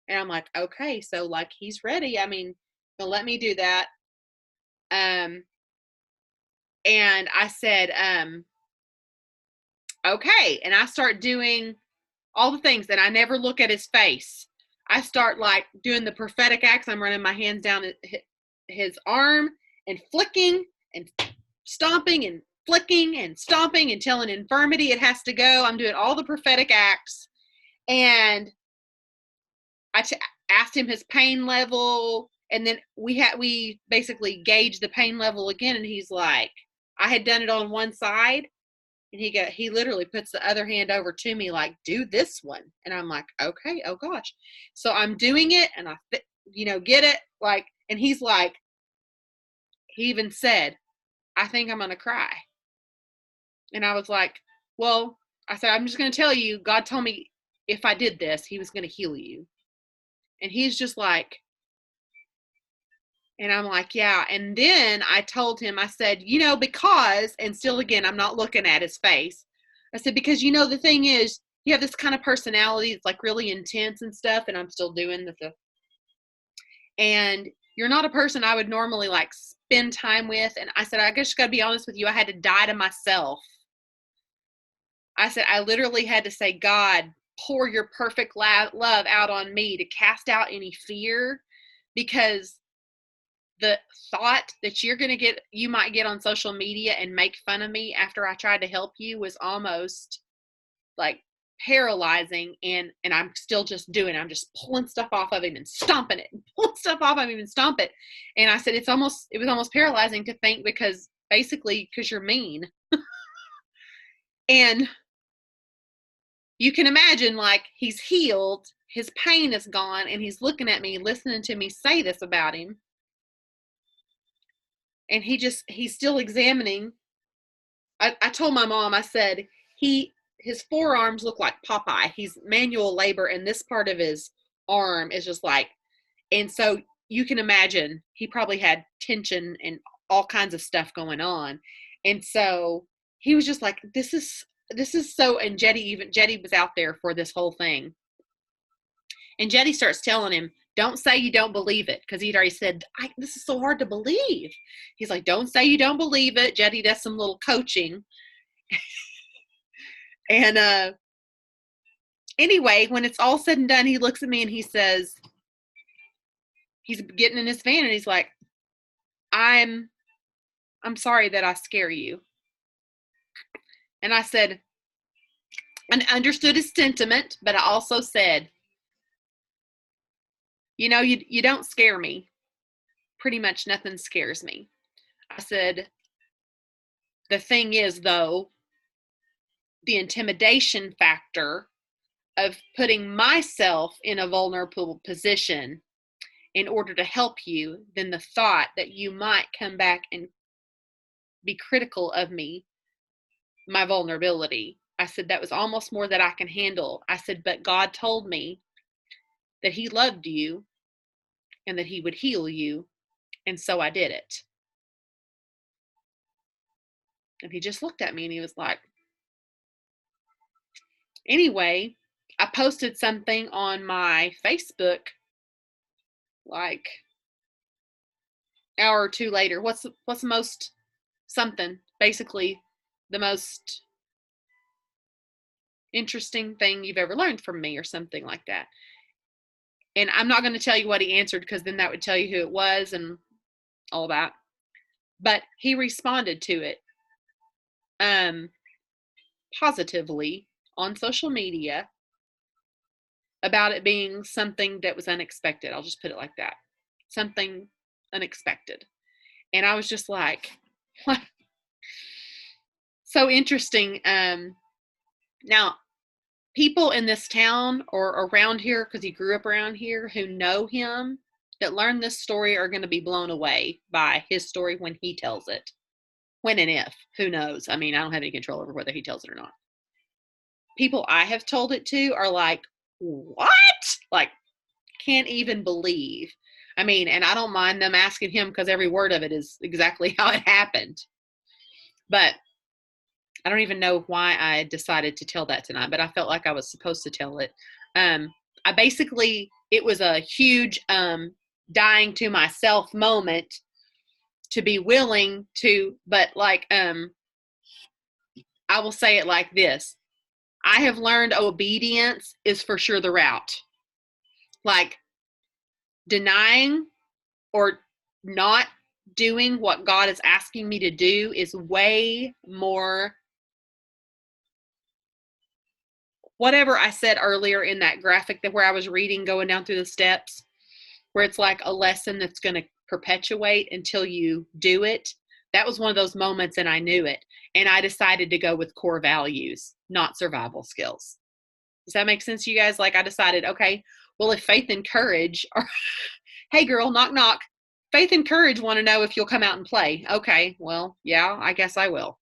And I'm like, okay, so like he's ready. I mean, he'll let me do that. And I said, okay. And I start doing all the things, and I never look at his face. I start like doing the prophetic acts. I'm running my hands down his arm and flicking and stomping and flicking and stomping and telling infirmity it has to go. I'm doing all the prophetic acts. And I asked him his pain level. And then we basically gauged the pain level again. And he's like, I had done it on one side. And he literally puts the other hand over to me like, do this one. And I'm like, okay, oh gosh. So I'm doing it and I, get it. Like, and he's like, he even said, I think I'm going to cry. And I was like, well, I said, I'm just going to tell you, God told me if I did this, he was going to heal you. And he's just like, and I'm like, yeah. And then I told him, I said, because, and still again, I'm not looking at his face. I said, because, the thing is, you have this kind of personality. It's like really intense and stuff. And I'm still doing and you're not a person I would normally like spend time with. And I said, I just got to be honest with you. I had to die to myself. I said, I literally had to say, God, pour your perfect love out on me to cast out any fear, because the thought that you might get on social media and make fun of me after I tried to help you was almost like paralyzing. And I'm still just doing it. I'm just pulling stuff off of him and stomping it and pulling stuff off of him and stomp it. And I said, it was almost paralyzing to think, because you're mean. And you can imagine, like, he's healed, his pain is gone, and he's looking at me, listening to me say this about him. And he's still examining. I told my mom, I said, his forearms look like Popeye. He's manual labor, and this part of his arm is just like, and so you can imagine he probably had tension and all kinds of stuff going on. And so he was just like, this is so, and Jetty was out there for this whole thing. And Jetty starts telling him, don't say you don't believe it, because he'd already said, this is so hard to believe. He's like, don't say you don't believe it. Jetty does some little coaching. And anyway, when it's all said and done, he looks at me and he says, he's getting in his van and he's like, I'm sorry that I scare you. And I said, and understood his sentiment, but I also said, you don't scare me. Pretty much nothing scares me. I said, the thing is, though, the intimidation factor of putting myself in a vulnerable position in order to help you, then the thought that you might come back and be critical of me, my vulnerability. I said, that was almost more that I can handle. I said, but God told me that he loved you and that he would heal you. And so I did it. And he just looked at me and he was like, anyway, I posted something on my Facebook like hour or two later. What's the most something? Basically, the most interesting thing you've ever learned from me, or something like that. And I'm not going to tell you what he answered, because then that would tell you who it was and all that. But he responded to it positively on social media about it being something that was unexpected. I'll just put it like that. Something unexpected. And I was just like, what? So interesting. Now, people in this town or around here, because he grew up around here, who know him, that learn this story, are going to be blown away by his story when he tells it. When and if, who knows? I mean, I don't have any control over whether he tells it or not. People I have told it to are like, what? Like, can't even believe. I mean, and I don't mind them asking him, because every word of it is exactly how it happened. But I don't even know why I decided to tell that tonight, but I felt like I was supposed to tell it. I basically, it was a huge dying to myself moment to be willing to, but like, I will say it like this. I have learned obedience is for sure the route. Like denying or not doing what God is asking me to do is way more, whatever I said earlier in that graphic that where I was reading going down through the steps, where it's like a lesson that's going to perpetuate until you do it. That was one of those moments and I knew it. And I decided to go with core values, not survival skills. Does that make sense to you guys? Like I decided, okay, well, if faith and courage are, hey girl, knock, knock. Faith and courage want to know if you'll come out and play. Okay, well, yeah, I guess I will.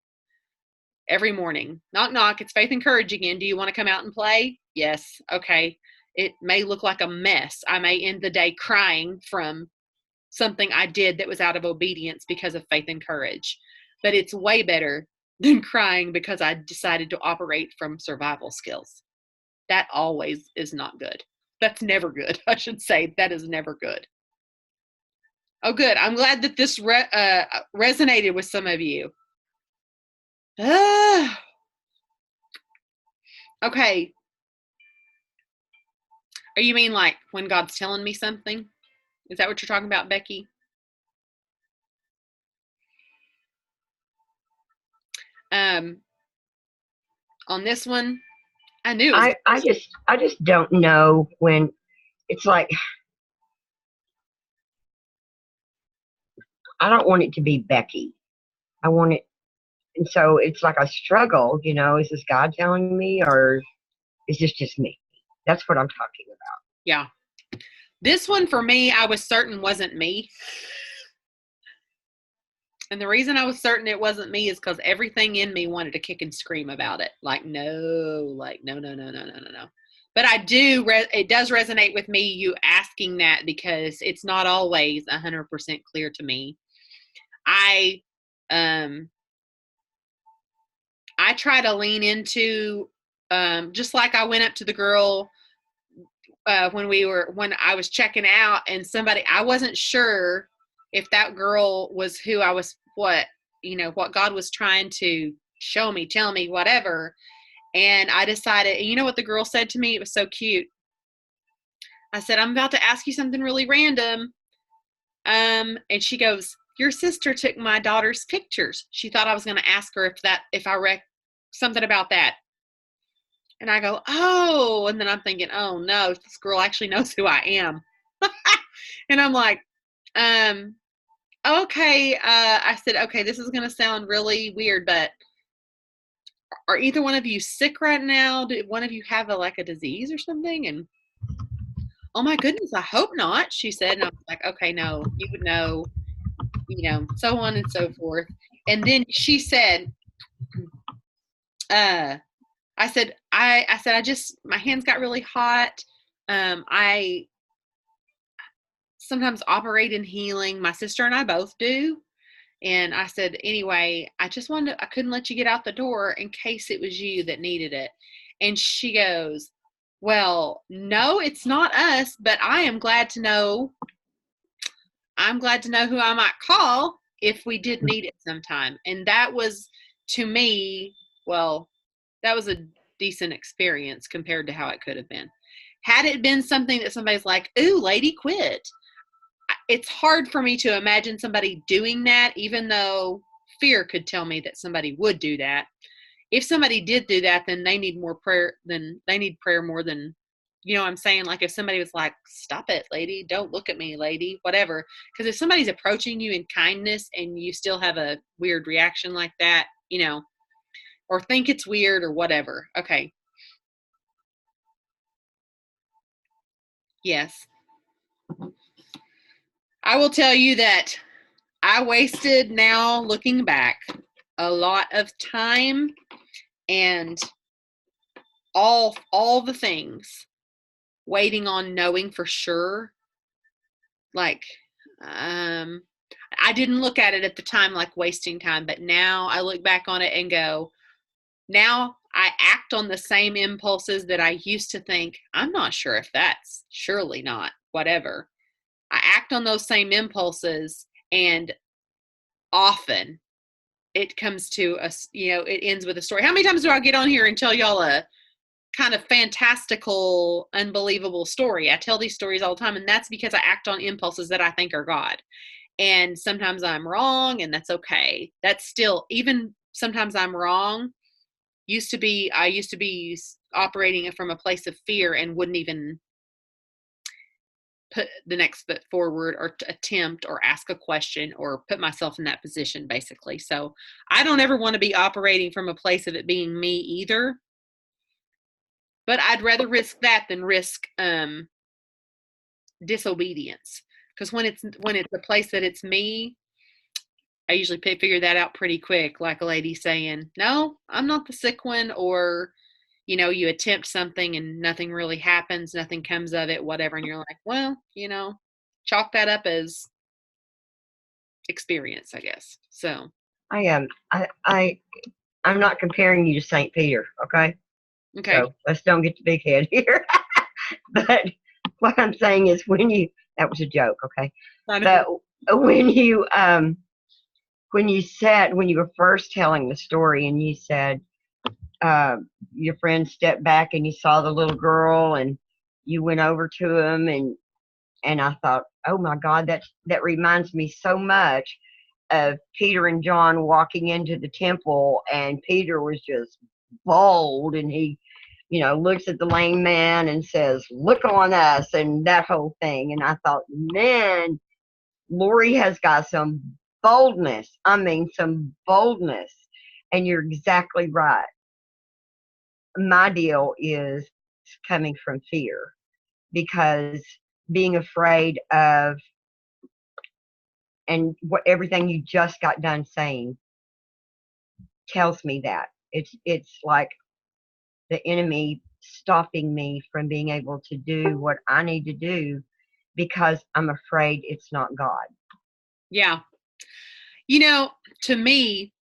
Every morning, knock, knock. It's faith and courage again. Do you want to come out and play? Yes. Okay. It may look like a mess. I may end the day crying from something I did that was out of obedience because of faith and courage. But it's way better than crying because I decided to operate from survival skills. That always is not good. That's never good. I should say that is never good. Oh, good. I'm glad that this resonated with some of you. Okay. Or you mean like when God's telling me something? Is that what you're talking about, Becky? On this one, I knew. I just don't know when it's like, I don't want it to be Becky. I want it, and so it's like a struggle, is this God telling me or is this just me? That's what I'm talking about. Yeah. This one for me, I was certain wasn't me. And the reason I was certain it wasn't me is because everything in me wanted to kick and scream about it. Like, no, no. But it does resonate with me, you asking that, because it's not always 100% clear to me. I try to lean into, just like I went up to the girl when I was checking out and I wasn't sure if that girl was who I was, what God was trying to show me, tell me, whatever. And I decided, you know what the girl said to me? It was so cute. I said, I'm about to ask you something really random. And she goes, your sister took my daughter's pictures. She thought I was going to ask her if I read something about that. And I go, oh, and then I'm thinking, oh no, this girl actually knows who I am. And I'm like, okay. I said, okay, this is going to sound really weird, but are either one of you sick right now? Did one of you have a disease or something? And oh my goodness, I hope not, she said. And I was like, okay, no, you would know, so on and so forth. And then she said, I said, my hands got really hot. I sometimes operate in healing. My sister and I both do. And I said, anyway, I couldn't let you get out the door in case it was you that needed it. And she goes, well, no, it's not us, but I am glad to know. I'm glad to know who I might call if we did need it sometime. And that was, to me, well, that was a decent experience compared to how it could have been. Had it been something that somebody's like, ooh, lady, quit. It's hard for me to imagine somebody doing that, even though fear could tell me that somebody would do that. If somebody did do that, then they need prayer more than, what I'm saying? Like if somebody was like, stop it, lady, don't look at me, lady, whatever. Because if somebody's approaching you in kindness and you still have a weird reaction like that, or think it's weird or whatever. Okay. Yes. I will tell you that I wasted, now looking back, a lot of time and all the things waiting on knowing for sure. Like, I didn't look at it at the time like wasting time, but now I look back on it and go, Now I act on the same impulses that I used to think, I'm not sure if that's surely not, whatever. I act on those same impulses, and often it comes to us, it ends with a story. How many times do I get on here and tell y'all a kind of fantastical, unbelievable story? I tell these stories all the time, and that's because I act on impulses that I think are God. And sometimes I'm wrong, and that's okay. That's still, even sometimes I'm wrong, I used to be operating from a place of fear and wouldn't even put the next foot forward or attempt or ask a question or put myself in that position, basically. So I don't ever want to be operating from a place of it being me either, but I'd rather risk that than risk disobedience. Because when it's a place that it's me, I usually figure that out pretty quick, like a lady saying, no, I'm not the sick one, or you attempt something and nothing really happens, nothing comes of it, whatever. And you're like, well, chalk that up as experience, I guess. So I am. I'm not comparing you to Saint Peter. Okay. okay. So let's don't get the big head here. But what I'm saying is, that was a joke. Okay. But when you were first telling the story, and you said your friend stepped back and you saw the little girl and you went over to him, and I thought, oh my God, that reminds me so much of Peter and John walking into the temple, and Peter was just bold, and he looks at the lame man and says, look on us, and that whole thing. And I thought, man, Lori has got some boldness. I mean, some boldness. And you're exactly right. My deal is coming from fear, because being afraid of, and what everything you just got done saying tells me that it's like the enemy stopping me from being able to do what I need to do, because I'm afraid it's not God. Yeah. To me,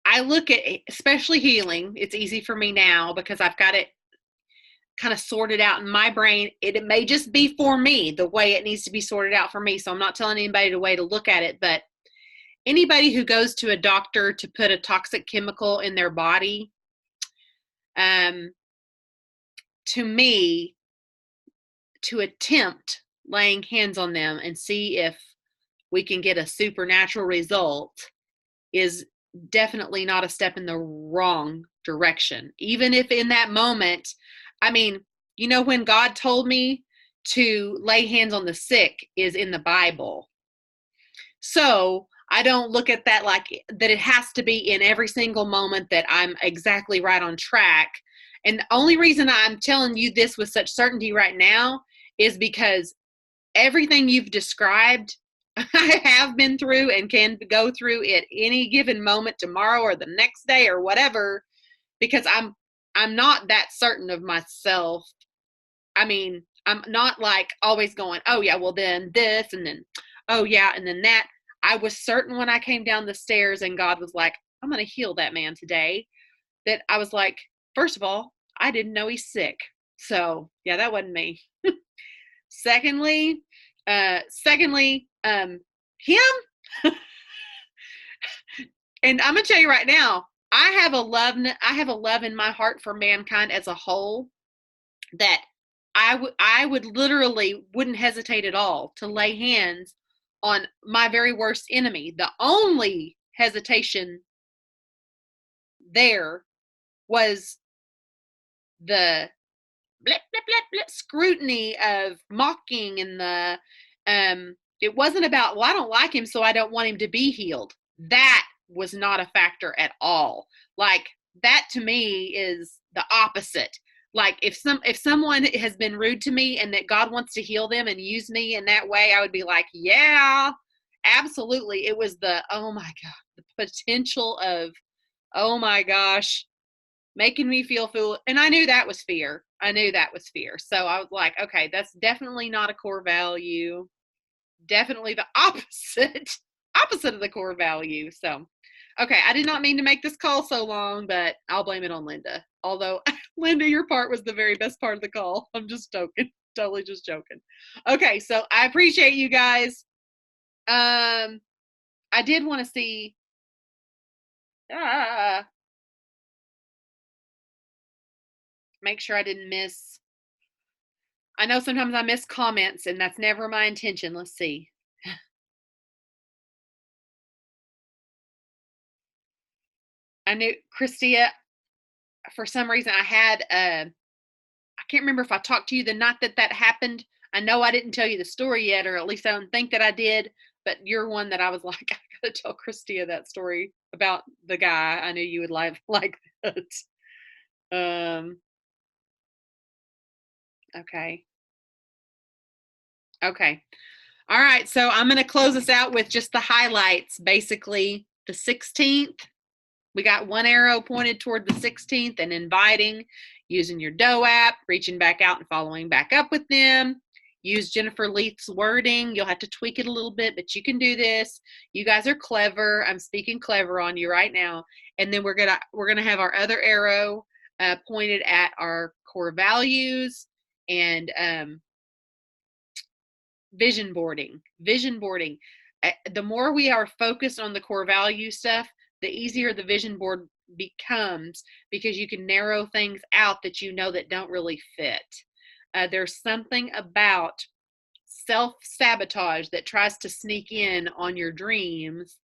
I look at, especially healing, it's easy for me now because I've got it kind of sorted out in my brain. It may just be for me the way it needs to be sorted out for me. So I'm not telling anybody the way to look at it, but anybody who goes to a doctor to put a toxic chemical in their body, to me, to attempt laying hands on them and see if we can get a supernatural result is definitely not a step in the wrong direction. Even if in that moment, I mean, when God told me to lay hands on the sick is in the Bible. So I don't look at that like that it has to be in every single moment that I'm exactly right on track. And the only reason I'm telling you this with such certainty right now is because everything you've described, I have been through and can go through at any given moment, tomorrow or the next day or whatever, because I'm not that certain of myself. I mean, I'm not like always going, oh yeah, well then this, and then, oh yeah, and then that. I was certain when I came down the stairs and God was like, I'm going to heal that man today, that I was like, first of all, I didn't know he's sick. So yeah, that wasn't me. Secondly, him. And I'm gonna tell you right now, I have a love in my heart for mankind as a whole, that I would literally wouldn't hesitate at all to lay hands on my very worst enemy. The only hesitation there was the blip, blip, blip, blip, scrutiny of mocking, and the it wasn't about, well, I don't like him, so I don't want him to be healed. That was not a factor at all. Like, that to me is the opposite. Like, if someone has been rude to me and that God wants to heal them and use me in that way, I would be like, yeah, absolutely. It was the, oh my God, the potential of, oh my gosh, making me feel foolish. And I knew that was fear. So I was like, okay, that's definitely not a core value. Definitely the opposite of the core value. So Okay, I did not mean to make this call so long, but I'll blame it on Linda. Although, Linda, your part was the very best part of the call. I'm just joking. Totally just joking. Okay, so I appreciate you guys. I did want to see. Make sure I didn't miss. I know sometimes I miss comments, and that's never my intention. Let's see. I knew Christia. For some reason, I had. I can't remember if I talked to you the night that happened. I know I didn't tell you the story yet, or at least I don't think that I did. But you're one that I was like, I gotta tell Christia that story about the guy. I knew you would like that. Okay. Okay. All right. So I'm going to close us out with just the highlights. Basically, the 16th, we got one arrow pointed toward the 16th and inviting, using your Doe app, reaching back out and following back up with them. Use Jennifer Leith's wording. You'll have to tweak it a little bit, but you can do this. You guys are clever. I'm speaking clever on you right now. And then we're gonna have our other arrow pointed at our core values and vision boarding. The more we are focused on the core value stuff, the easier the vision board becomes, because you can narrow things out that you know that don't really fit. There's something about self-sabotage that tries to sneak in on your dreams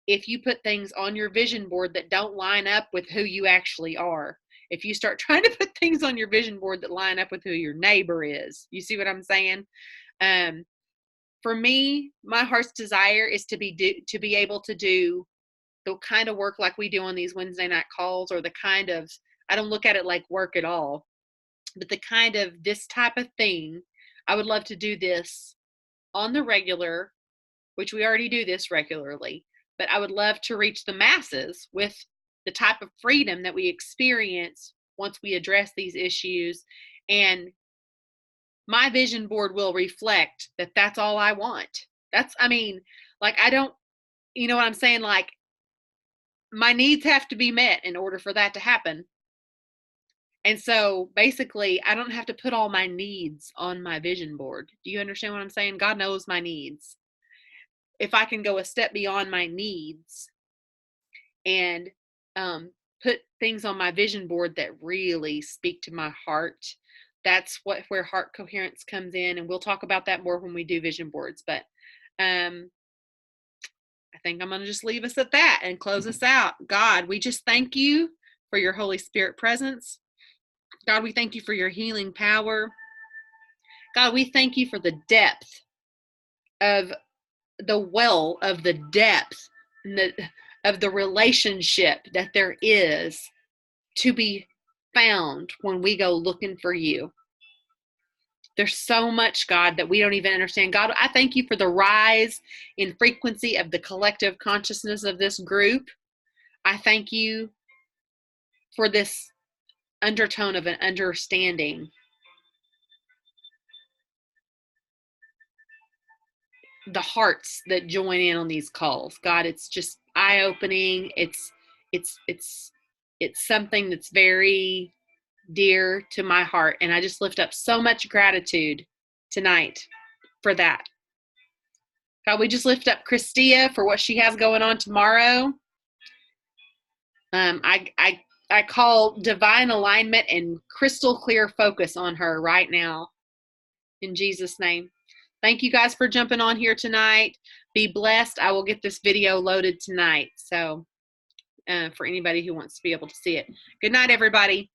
if you put things on your vision board that don't line up with who you actually are. If you start trying to put things on your vision board that line up with who your neighbor is, you see what I'm saying? For me, my heart's desire is to be able to do the kind of work like we do on these Wednesday night calls, or the kind of, I don't look at it like work at all, but the kind of this type of thing. I would love to do this on the regular, which we already do this regularly, but I would love to reach the masses with the type of freedom that we experience once we address these issues. And my vision board will reflect that that's all I want. I don't, you know what I'm saying? Like, my needs have to be met in order for that to happen. And so basically, I don't have to put all my needs on my vision board. Do you understand what I'm saying? God knows my needs. If I can go a step beyond my needs and put things on my vision board that really speak to my heart, that's where heart coherence comes in. And we'll talk about that more when we do vision boards. But I think I'm going to just leave us at that and close us out. God, we just thank you for your Holy Spirit presence. God, we thank you for your healing power. God, we thank you for the depth of the well of the depth of the relationship that there is to be found when we go looking for you. There's so much, God, that we don't even understand. God, I thank you for the rise in frequency of the collective consciousness of this group. I thank you for this undertone of an understanding. The hearts that join in on these calls, God, it's just eye-opening. It's something that's very dear to my heart, and I just lift up so much gratitude tonight for that. God, we just lift up Christia for what she has going on tomorrow. I call divine alignment and crystal clear focus on her right now, in Jesus' name. Thank you guys for jumping on here tonight. Be blessed. I will get this video loaded tonight, so for anybody who wants to be able to see it. Good night, everybody.